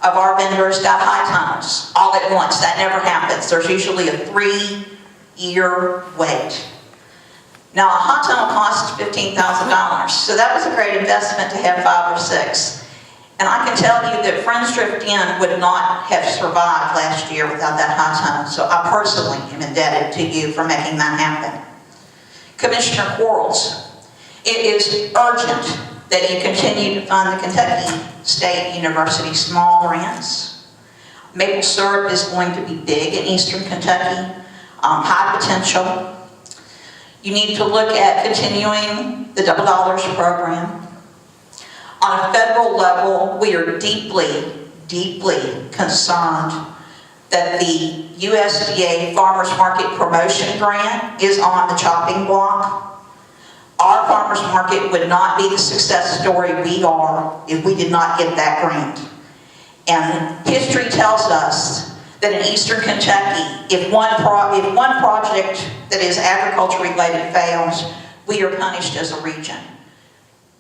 of our vendors got high tunnels all at once. That never happens. There's usually a 3-year wait. Now, a hot tunnel costs $15,000, so that was a great investment to have 5 or 6. And I can tell you that Friends Drift Inn would not have survived last year without that hot tunnel, so I personally am indebted to you for making that happen. Commissioner QUARLES, it is urgent that you continue to fund the Kentucky State University small grants. Maple syrup is going to be big in Eastern Kentucky, high potential. You need to look at continuing the Double Dollars program. On a federal level, we are deeply, deeply concerned that the USDA Farmers Market Promotion Grant is on the chopping block. Our farmers market would not be the success story we are if we did not get that grant. And history tells us that in Eastern Kentucky, if one project that is agriculture related fails, we are punished as a region.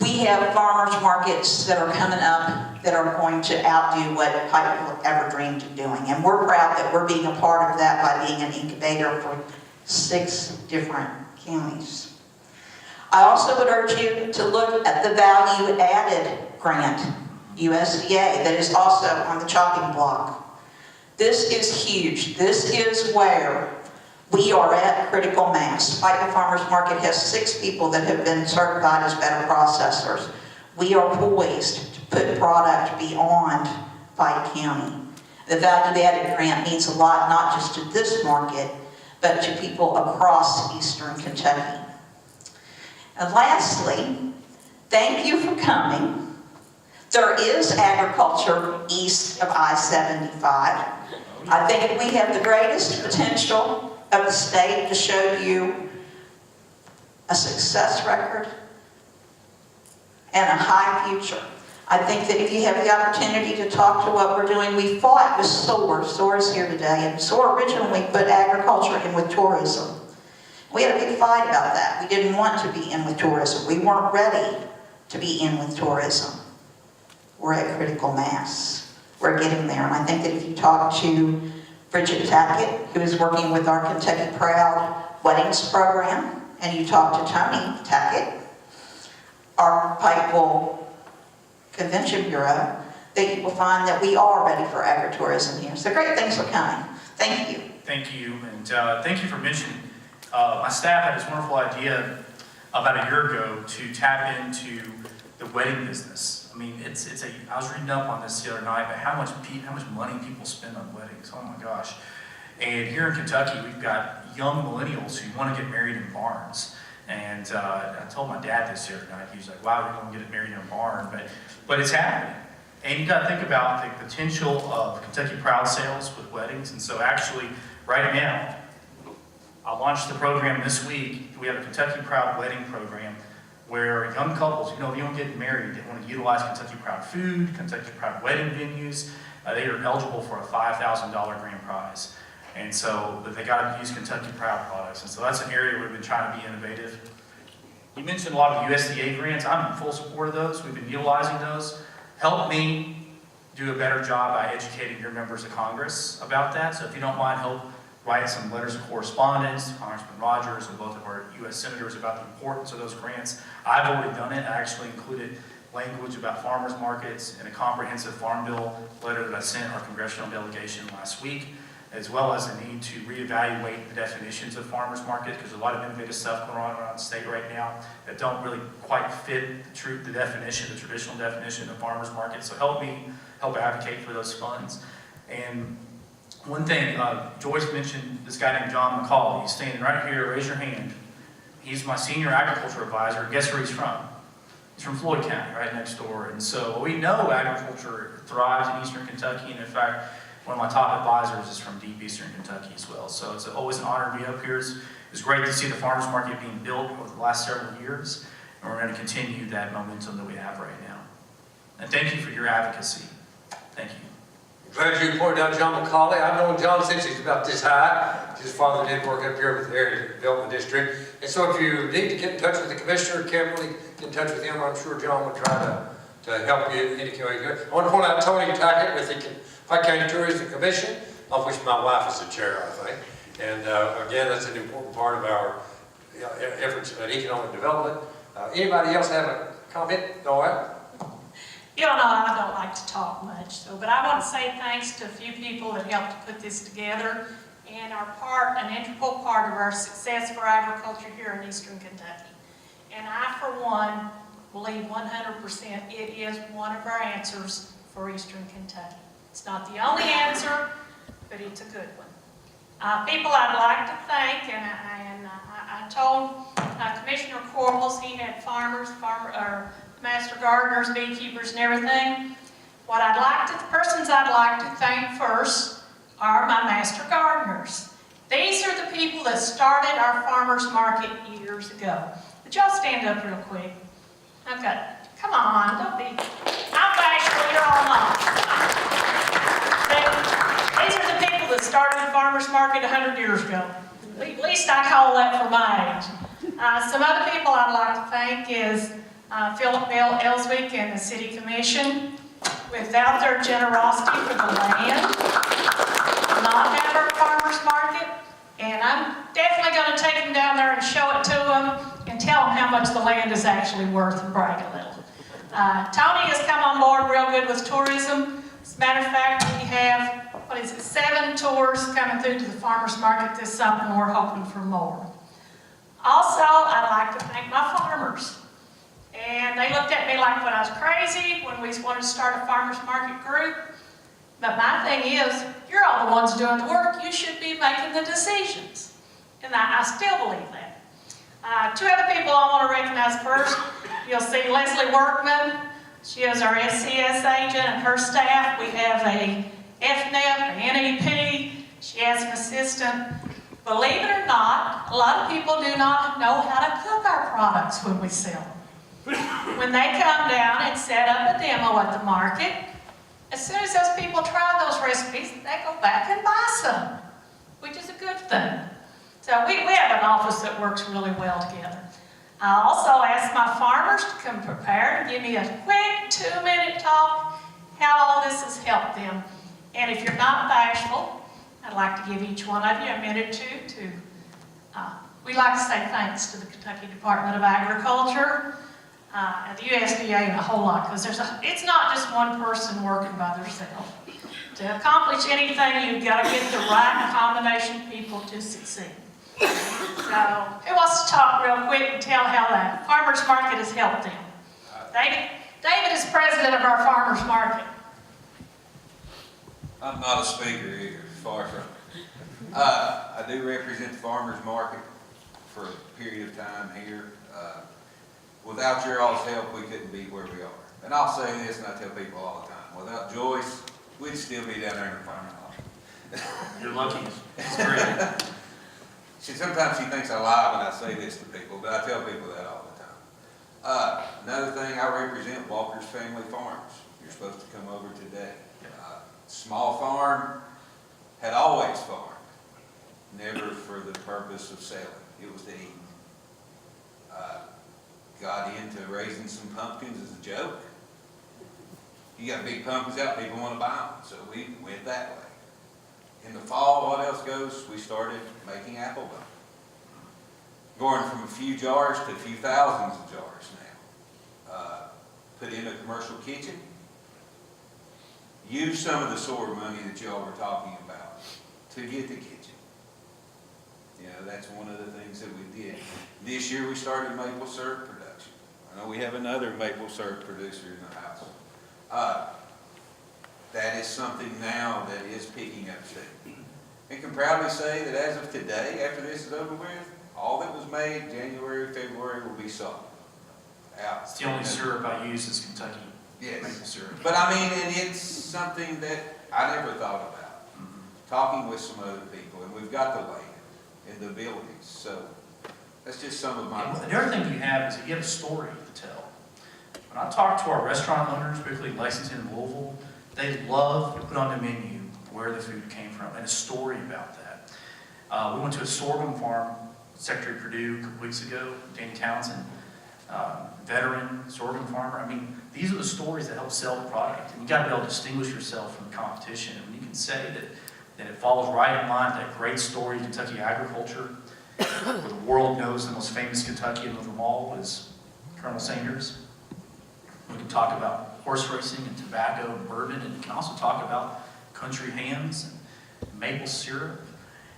We have farmers markets that are coming up that are going to outdo what Pike ever dreamed of doing. And we're proud that we're being a part of that by being an incubator for 6 different counties. I also would urge you to look at the value added grant, USDA, that is also on the chopping block. This is huge. This is where we are at critical mass. Pike Farmers Market has 6 people that have been certified as better processors. We are poised to put product beyond Pike County. The value added grant means a lot, not just to this market, but to people across Eastern Kentucky. And lastly, thank you for coming. There is agriculture east of I-75. I think we have the greatest potential of the state to show you a success record and a high future. I think that if you have the opportunity to talk to what we're doing, we fought with SOAR. SOAR is here today, and SOAR originally put agriculture in with tourism. We had a big fight about that. We didn't want to be in with tourism. We weren't ready to be in with tourism. We're at critical mass. We're getting there, and I think that if you talk to TACKETT, who is working with our Kentucky Proud Weddings program, and you talk to Tony TACKETT, our Pikeville Convention Bureau, that you will find that we are ready for agritourism here. So great things are coming. Thank you. Thank you, and thank you for mentioning. My staff had this wonderful idea about a year ago to tap into the wedding business. I mean, I was reading up on this the other night, but how much money people spend on weddings. Oh my gosh. And here in Kentucky, we've got young millennials who want to get married in barns. And I told my dad this the other night. He was like, wow, we're going to get married in a barn. But it's happening. And you got to think about the potential of Kentucky Proud sales with weddings. And so actually, right now, I launched the program this week. We have a Kentucky Proud wedding program where young couples, if you don't get married, they want to utilize Kentucky Proud food, Kentucky Proud wedding venues. They are eligible for a $5,000 grand prize. And so, but they got to use Kentucky Proud products. And so that's an area where we've been trying to be innovative. You mentioned a lot of USDA grants. I'm in full support of those. We've been utilizing those. Help me do a better job by educating your members of Congress about that. So if you don't mind, help write some letters of correspondence to Congressman Rogers and both of our U.S. senators about the importance of those grants. I've already done it. I actually included language about farmers markets in a comprehensive farm bill letter that I sent our congressional delegation last week, as well as the need to reevaluate the definitions of farmers market, because there's a lot of innovative stuff going on around the state right now that don't really quite fit the definition, the traditional definition of farmers market. So help me help advocate for those funds. And one thing, Joyce mentioned this guy named John McCall. He's standing right here, raise your hand. He's my senior agriculture advisor. Guess where he's from? He's from Floyd County, right next door. And so we know agriculture thrives in Eastern Kentucky, and in fact, one of my top advisors is from deep Eastern Kentucky as well. So it's always an honor to be up here. It's great to see the farmers market being built over the last several years, and we're going to continue that momentum that we have right now. And thank you for your advocacy. Thank you. Glad you pointed out John McCauley. I've known John since he's about this high. His father did work up here with the Area Development District. And so if you need to get in touch with the commissioner, can't really get in touch with him, I'm sure John would try to help you in any way. I want to point out Tony TACKETT with the Pike County Tourism Commission, of which my wife is the chair, I think. And again, that's an important part of our efforts at economic development. Anybody else have a comment? All right. You all know I don't like to talk much, but I want to say thanks to a few people that helped to put this together and are an integral part of our success for agriculture here in Eastern Kentucky. And I, for one, believe 100% it is one of our answers for Eastern Kentucky. It's not the only answer, but it's a good one. People I'd like to thank, and I told Commissioner QUARLES he had master gardeners, beekeepers, and everything. The persons I'd like to thank first are my master gardeners. These are the people that started our farmers market years ago. Would y'all stand up real quick? Okay, come on, don't be, I'm bashful, you're all not. These are the people that started the farmers market 100 years ago. At least I call that for my age. Some other people I'd like to thank is PHILLIP, ELSWICK, and the City Commission. Without their generosity for the land, not have our farmers market, and I'm definitely going to take them down there and show it to them and tell them how much the land is actually worth and brag a little. Tony has come on board real good with tourism. As a matter of fact, we have, 7 tours coming through to the farmers market this summer, and we're hoping for more. Also, I'd like to thank my farmers. And they looked at me like when I was crazy, when we wanted to start a farmers market group. But my thing is, you're all the ones doing the work. You should be making the decisions. And I still believe that. 2 other people I want to recognize first. You'll see Leslie Workman. She is our SCS agent and her staff. We have a FNEP, an NEP. She has an assistant. Believe it or not, a lot of people do not know how to cook our products when we sell them. When they come down and set up a demo at the market, as soon as those people try those recipes, they go back and buy some, which is a good thing. So we have an office that works really well together. I also asked my farmers to come prepared and give me a quick 2-minute talk how all this has helped them. And if you're not bashful, I'd like to give each one of you a minute or two we'd like to say thanks to the Kentucky Department of Agriculture, and the USDA and a whole lot, because it's not just one person working by themselves. To accomplish anything, you've got to get the right combination of people to succeed. So, who wants to talk real quick and tell how that farmers market has helped them? David is president of our farmers market. I'm not a speaker either, far from it. I do represent the farmers market for a period of time here. Without your all's help, we couldn't be where we are. And I'll say this, and I tell people all the time, without Joyce, we'd still be down there in the farming lot. You're lucky. It's great. Sometimes she thinks I lie when I say this to people, but I tell people that all the time. Another thing, I represent Walker's Family Farms. You're supposed to come over today. Small farm, had always farmed, never for the purpose of selling. It was to eat. Got into raising some pumpkins as a joke. You got big pumpkins out, people want to buy them, so we went that way. In the fall, what else goes? We started making apple butter. Going from a few jars to a few thousands of jars now. Put in a commercial kitchen. Use some of the SOAR money that y'all were talking about to get the kitchen. You know, that's one of the things that we did. This year we started maple syrup production. I know we have another maple syrup producer in the house. That is something now that is picking up steam. I can proudly say that as of today, after this is over with, all that was made January, February will be sold. Out. It's the only syrup I use is Kentucky maple syrup. But I mean, and it's something that I never thought about. Talking with some other people, and we've got the land and the abilities, so that's just some of my... And the other thing you have is that you have a story to tell. When I talk to our restaurant owners, particularly in Lexington and Louisville, they love to put on the menu where the food came from and a story about that. We went to a sorghum farm, Secretary Perdue, a couple weeks ago, Danny Townsend, veteran sorghum farmer. I mean, these are the stories that help sell the product. And you got to be able to distinguish yourself from the competition. And when you can say that it falls right in line with that great story of Kentucky agriculture, The world knows the most famous Kentuckian of them all is Colonel Sanders. We can talk about horse racing and tobacco and bourbon, and we can also talk about country hams and maple syrup.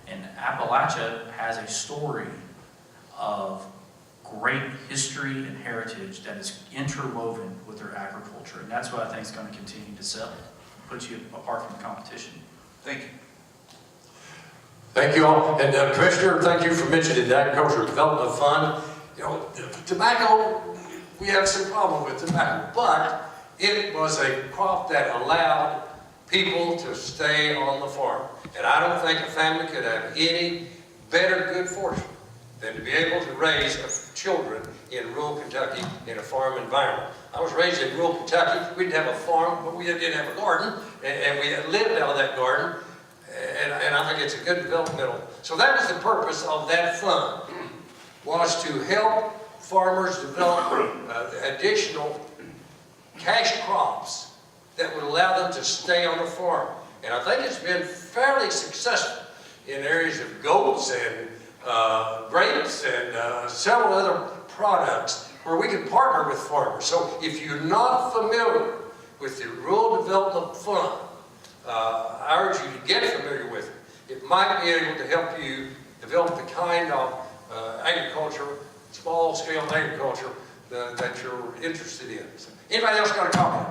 And Appalachia has a story of great history and heritage that is interwoven with their agriculture. And that's what I think is going to continue to sell, put you apart from the competition. Thank you. Thank you all. And Commissioner, thank you for mentioning the Agricultural Development Fund. You know, tobacco, we have some problem with tobacco, but it was a crop that allowed people to stay on the farm. And I don't think a family could have any better good fortune than to be able to raise children in rural Kentucky in a farm environment. I was raised in rural Kentucky. We didn't have a farm, but we did have a garden, and we lived out of that garden. And I think it's a good developmental. So that was the purpose of that fund, was to help farmers develop additional cash crops that would allow them to stay on the farm. And I think it's been fairly successful in areas of goats and grapes and several other products where we can partner with farmers. So if you're not familiar with the Rural Development Fund, I urge you to get familiar with it. It might be able to help you develop the kind of agriculture, small-scale agriculture that you're interested in. So, anybody else got a comment?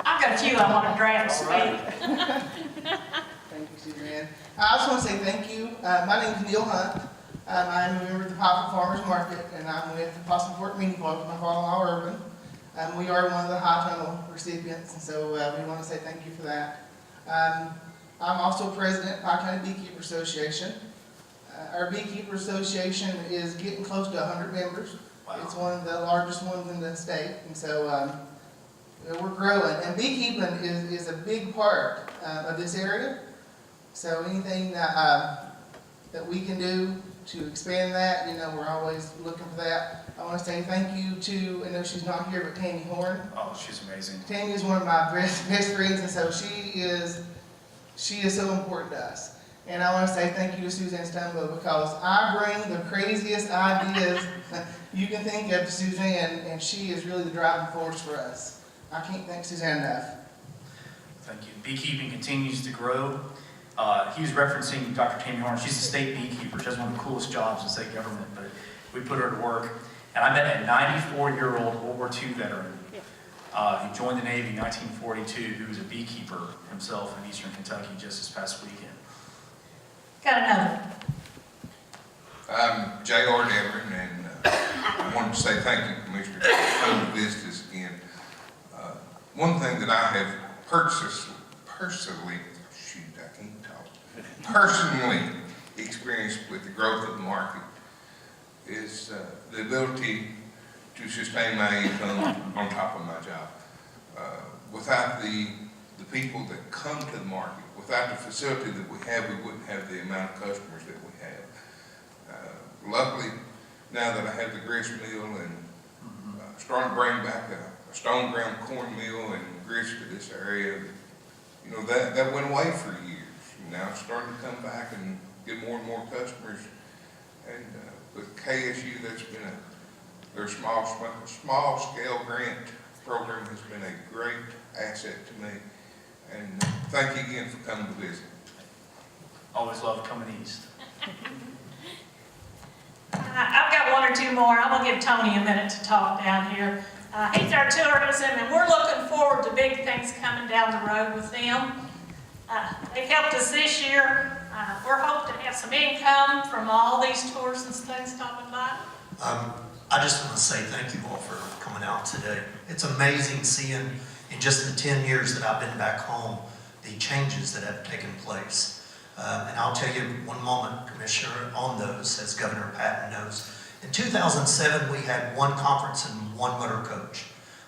I've got a few I want to draft speak. Thank you, Suzanne. I also want to say thank you. My name is Neil Hunt. I'm a member of the Pike Farmers Market, and I'm with the Possum Fork Meeting Club with my father-in-law, Urban. We are one of the High Tunnel recipients, and so we want to say thank you for that. I'm also president of Pike County Beekeeper Association. Our Beekeeper Association is getting close to 100 members. Wow. It's one of the largest ones in the state, and so we're growing. And beekeeping is a big part of this area. So anything that we can do to expand that, you know, we're always looking for that. I want to say thank you to, I know she's not here, but Tammy Horn. Oh, she's amazing. Tammy is one of my best friends, and so she is so important to us. And I want to say thank you to Suzanne Stumbo, because I bring the craziest ideas you can think of to Suzanne, and she is really the driving force for us. I can't thank Suzanne enough. Thank you. Beekeeping continues to grow. He was referencing Dr. Tammy Horn. She's a state beekeeper. She has one of the coolest jobs in state government, but we put her to work. And I met a 94-year-old World War II veteran who joined the Navy in 1942, who was a beekeeper himself in eastern Kentucky just this past weekend. Got another. I'm J.R. Deverin, and I wanted to say thank you, Commissioner, for coming to visit us again. One thing that I have personally experienced with the growth of the market is the ability to sustain my income on top of my job. Without the people that come to the market, without the facility that we have, we wouldn't have the amount of customers that we have. Luckily, now that I have the grist mill and starting to bring back a stone ground corn mill and grist to this area, you know, that went away for years. Now it's starting to come back and get more and more customers. And with KSU, that's been their small scale grant program has been a great asset to me. And thank you again for coming to visit. Always love coming east. I've got one or two more. I'm going to give Tony a minute to talk down here. He's our tourism, and we're looking forward to big things coming down the road with them. They helped us this year. We're hoping to have some income from all these tours and things coming by. I just want to say thank you all for coming out today. It's amazing seeing in just the 10 years that I've been back home, the changes that have taken place. And I'll tell you one moment, Commissioner, on those, as Governor Patton knows. In 2007, we had one conference and one motor coach.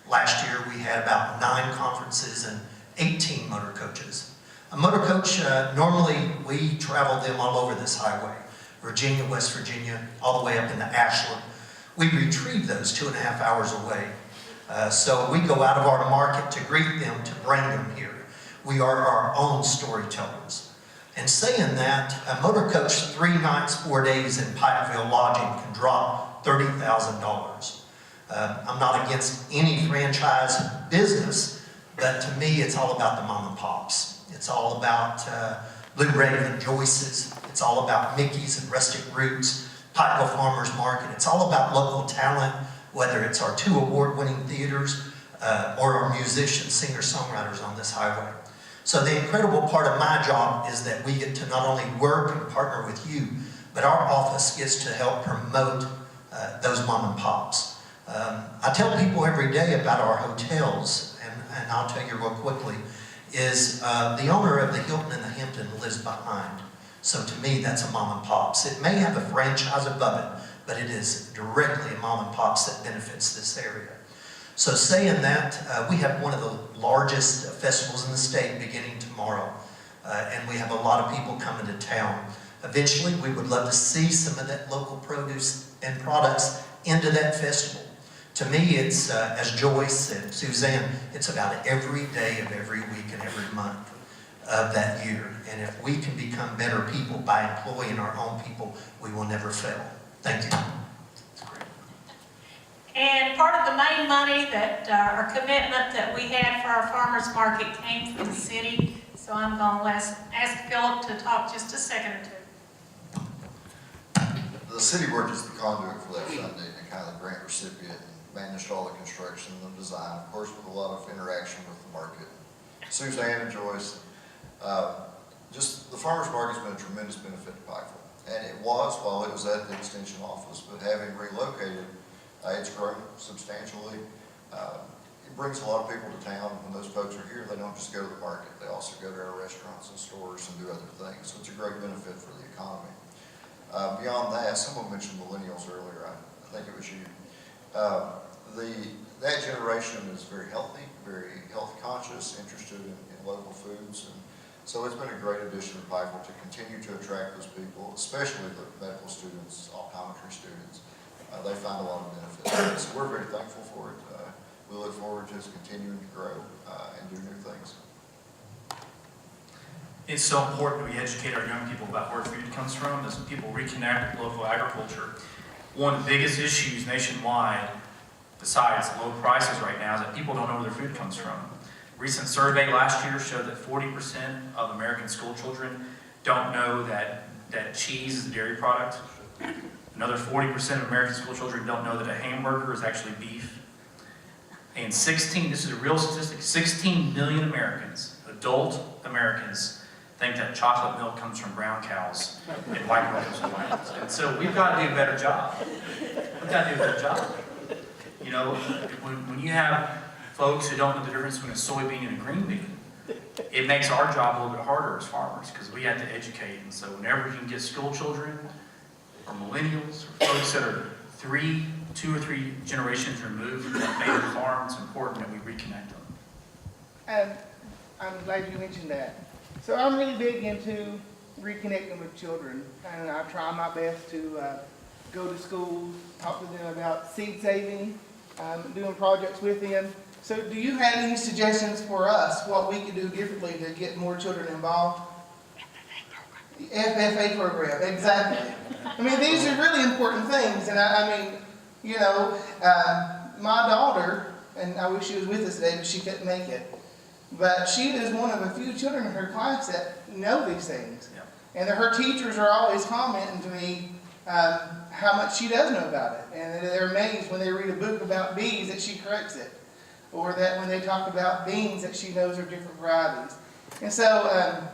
Last year, we had about 9 conferences and 18 motor coaches. A motor coach, normally we travel them all over this highway, Virginia, West Virginia, all the way up into Ashland. We retrieve those 2.5 hours away. So we go out of our market to greet them, to bring them here. We are our own storytellers. And saying that, a motor coach 3 nights, 4 days in Pikeville lodging can drop $30,000. I'm not against any franchise business, but to me, it's all about the mom and pops. It's all about Blue Raven, Joyce's. It's all about Mickey's and Rustic Roots, Pikeville Farmers Market. It's all about local talent, whether it's our 2 award-winning theaters or our musicians, singer-songwriters on this highway. So the incredible part of my job is that we get to not only work and partner with you, but our office gets to help promote those mom and pops. I tell people every day about our hotels, and I'll tell you real quickly, is the owner of the Hilton and the Hampton lives behind. So to me, that's a mom and pops. It may have a franchise above it, but it is directly a mom and pops that benefits this area. So saying that, we have one of the largest festivals in the state beginning tomorrow, and we have a lot of people coming to town. Eventually, we would love to see some of that local produce and products into that festival. To me, it's, as Joyce and Suzanne, it's about every day of every week and every month of that year. And if we can become better people by employing our own people, we will never fail. Thank you. And part of the main money that, our commitment that we had for our farmers market came from the city. So I'm going to ask Phillip to talk just a second or two. The city worked as the conduit for that funding and kind of the grant recipient, and managed all the construction and the design, of course, with a lot of interaction with the market. Suzanne and Joyce, just the farmers market's been a tremendous benefit to Pikeville. And it was while it was at the extension office, but having relocated, it's grown substantially. It brings a lot of people to town. When those folks are here, they don't just go to the market. They also go to our restaurants and stores and do other things. So it's a great benefit for the economy. Beyond that, someone mentioned millennials earlier. I think it was you. That generation is very healthy, very health conscious, interested in local foods. And so it's been a great addition to Pikeville to continue to attract those people, especially the medical students, optometry students. They find a lot of benefit. So we're very thankful for it. We look forward to it continuing to grow and do new things. It's so important we educate our young people about where food comes from as people reconnect with local agriculture. One of the biggest issues nationwide, besides low prices right now, is that people don't know where their food comes from. A recent survey last year showed that 40% of American school children don't know that cheese is a dairy product. Another 40% of American school children don't know that a hamburger is actually beef. And this is a real statistic, 16 million Americans, adult Americans, think that chocolate milk comes from brown cows and white milk comes from white cows. And so we've got to do a better job. We've got to do a better job. You know, when you have folks who don't know the difference between a soybean and a green bean, it makes our job a little bit harder as farmers because we have to educate. And so whenever you can get school children or millennials or folks that are 2 or 3 generations removed from that native farm, it's important that we reconnect them. And I'm glad you mentioned that. So I'm really big into reconnecting with children, and I try my best to go to schools, talk to them about seed saving, doing projects with them. So do you have any suggestions for us, what we could do differently to get more children involved? The FFA program, exactly. I mean, these are really important things, and I mean, you know, my daughter, and I wish she was with us today, but she couldn't make it. But she is one of a few children in her class that know these things. Yeah. And her teachers are always commenting to me how much she does know about it. And they're amazed when they read a book about bees that she corrects it. Or that when they talk about beans that she knows are different varieties. And so,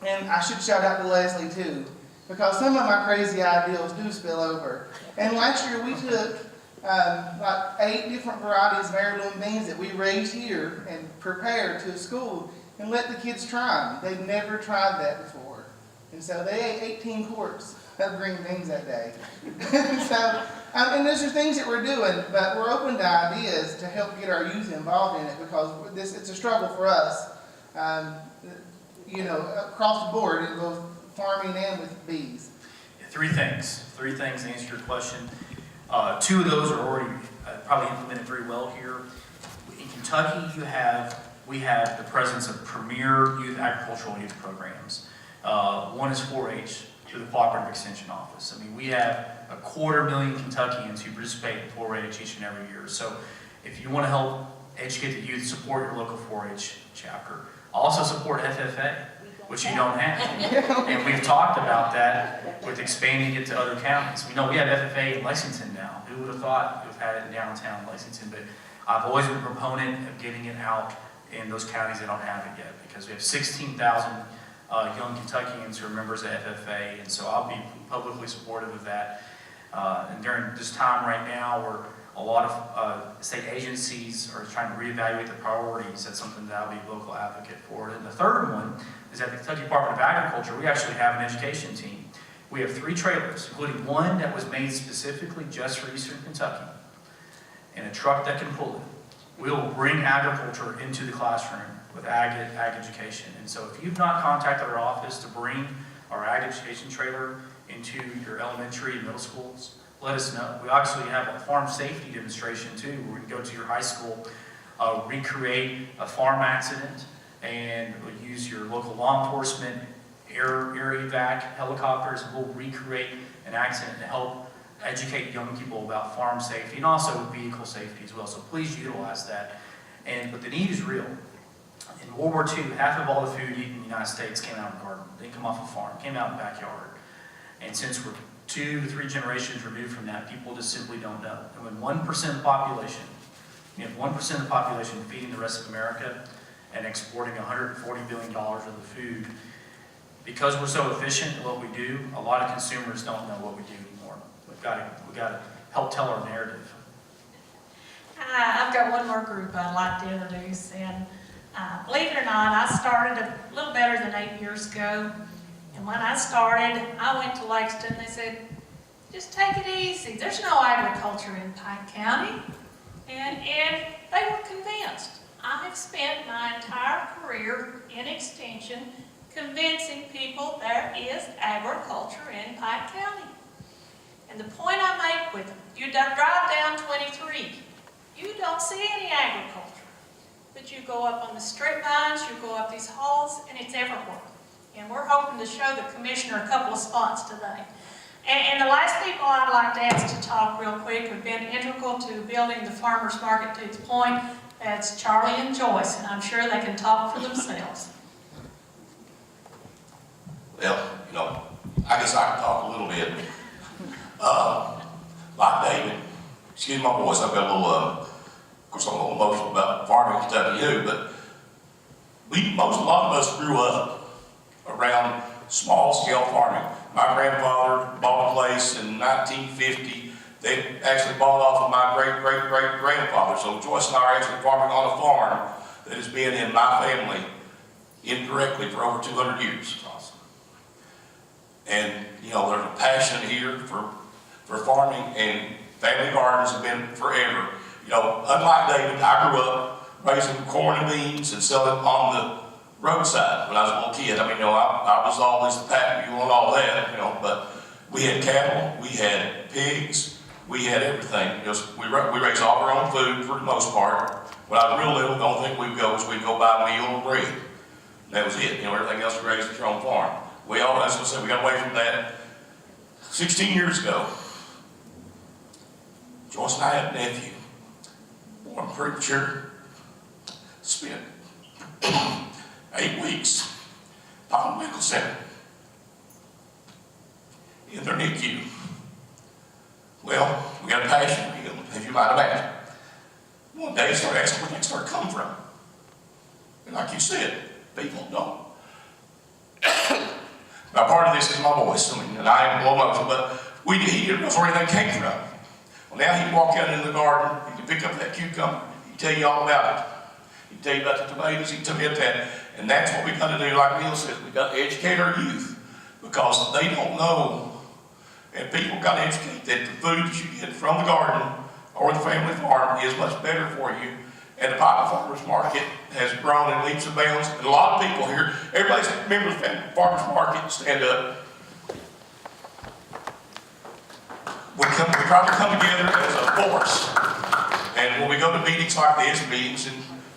and I should shout out to Leslie too, because some of my crazy ideals do spill over. And last year we took like 8 different varieties of heirloom beans that we raised here and prepared to school and let the kids try them. They'd never tried that before. And so they ate 18 quarts of green beans that day. So, and those are things that we're doing, but we're open to ideas to help get our youth involved in it because it's a struggle for us, you know, across the board in both farming and with bees. 3 things to answer your question. 2 of those are already probably implemented very well here. In Kentucky, we have the presence of premier youth agricultural youth programs. One is 4-H through the Cooperative Extension Office. I mean, we have 250,000 Kentuckians who participate in 4-H each and every year. So if you want to help educate the youth, support your local 4-H chapter. Also support FFA, which you don't have. And we've talked about that with expanding it to other counties. We know we have FFA in Lexington now. Who would have thought we've had it in downtown Lexington? But I've always been a proponent of getting it out in those counties that don't have it yet, because we have 16,000 young Kentuckians who are members of FFA, and so I'll be publicly supportive of that. And during this time right now, where a lot of state agencies are trying to reevaluate the priorities, that's something that I'll be a local advocate for. And the third one is at the Kentucky Department of Agriculture, we actually have an education team. We have 3 trailers, including one that was made specifically just for Eastern Kentucky, and a truck that can pull it. We'll bring agriculture into the classroom with ag education. And so if you've not contacted our office to bring our ag education trailer into your elementary and middle schools, let us know. We actually have a farm safety demonstration too, where we can go to your high school, recreate a farm accident, and we'll use your local law enforcement, air evac, helicopters, and we'll recreate an accident to help educate young people about farm safety and also vehicle safety as well. So please utilize that. But the need is real. In World War II, half of all the food eaten in the United States came out of the garden. They didn't come off a farm, came out in the backyard. And since we're 2 to 3 generations removed from that, people just simply don't know. And when 1% of the population, you have 1% of the population feeding the rest of America and exporting $140 billion worth of food, because we're so efficient in what we do, a lot of consumers don't know what we do anymore. We've got to help tell our narrative. I've got one more group I'd like to introduce, and believe it or not, I started a little better than 8 years ago. And when I started, I went to Lexington. They said, just take it easy. There's no agriculture in Pike County. And they were convinced. I have spent my entire career in Extension convincing people there is agriculture in Pike County. And the point I make with them, you drive down 23, you don't see any agriculture. But you go up on the straight lines, you go up these halls, and it's everywhere. And we're hoping to show the commissioner a couple of spots today. And the last people I'd like to ask to talk real quick have been integral to building the farmer's market to its point. That's Charlie and Joyce, and I'm sure they can talk for themselves. Well, you know, I guess I can talk a little bit. Like David, excuse my voice, I've got a little, of course I'm a little emotional about farming in Kentucky too, but a lot of us grew up around small-scale farming. My grandfather bought a place in 1950. They actually bought off of my great-great-great-grandfather. So Joyce and I are actually farming on a farm that has been in my family indirectly for over 200 years. Awesome. And, you know, there's a passion here for farming, and family gardens have been forever. You know, unlike David, I grew up raising corn and beans and selling on the roadside when I was a little kid. I mean, you know, I was always the pack mule and all that, you know, but we had cattle, we had pigs, we had everything. You know, we raised all our own food for the most part. When I was real little, the only thing we'd go buy meal and bread. And that was it. You know, everything else we raised at your own farm. We got away from that 16 years ago. Joyce and I had a nephew, born premature, spent 8 weeks, Papa Medical Center, in their NICU. Well, we got a passion for him, as you might imagine. One day, I started asking where things started coming from. And like you said, people don't. Now, part of this is my voice, and I am a little emotional, but he didn't know where anything came from. Well, now he can walk out into the garden, he can pick up that cucumber, he can tell you all about it. He can tell you about the tomatoes, he can tell you about that. And that's what we got to do, like Neil says, we got to educate our youth, because they don't know. And people got to educate that the food that you get from the garden or the family farm is much better for you. And the Pike Farmers Market has grown in leaps and bounds. And a lot of people here, everybody's a member of the Farmers Market, stand up. We try to come together as a force. And when we go to meetings like this, meetings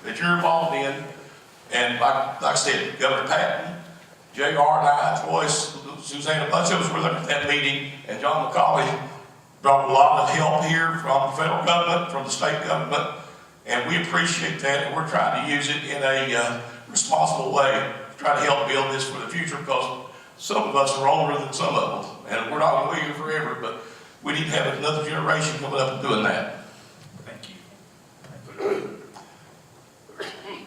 that you're involved in, and like I said, Governor Patton JR and I, Joyce, Suzanne, a bunch of us were there at that meeting, and John McCauley brought a lot of help here from the federal government, from the state government, and we appreciate that, and we're trying to use it in a responsible way, to try to help build this for the future, because some of us are older than some of them, and we're not going to be here forever, but we need to have another generation coming up and doing that. Thank you.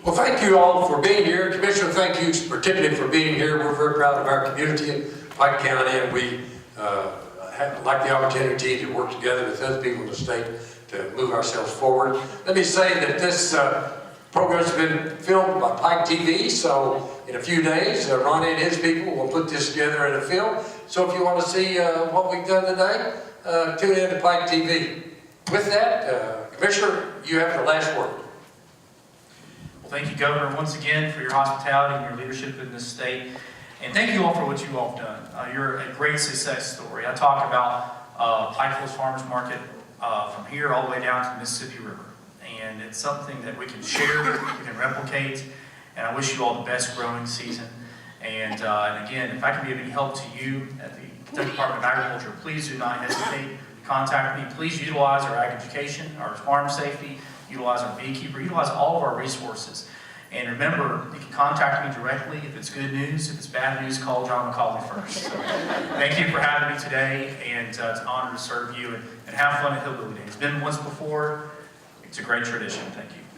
Well, thank you all for being here. Commissioner, thank you particularly for being here. We're very proud of our community in Pike County, and we like the opportunity to work together with other people in the state to move ourselves forward. Let me say that this program's been filmed by Pike TV, so in a few days, Ronnie and his people will put this together in a film. So if you want to see what we've done today, tune in to Pike TV. With that, Commissioner, you have the last word. Well, thank you, Governor, once again for your hospitality and your leadership in this state. And thank you all for what you all have done. You're a great success story. I talk about Pikeville's Farmers Market from here all the way down to the Mississippi River. And it's something that we can share, we can replicate, and I wish you all the best growing season. And again, if I can be of any help to you at the Kentucky Department of Agriculture, please do not hesitate to contact me. Please utilize our ag education, our farm safety, utilize our beekeeper, utilize all of our resources. And remember, you can contact me directly if it's good news. If it's bad news, call John McCauley first. So, thank you for having me today, and it's an honor to serve you, and have fun at Hillbilly Day. It's been once before. It's a great tradition. Thank you.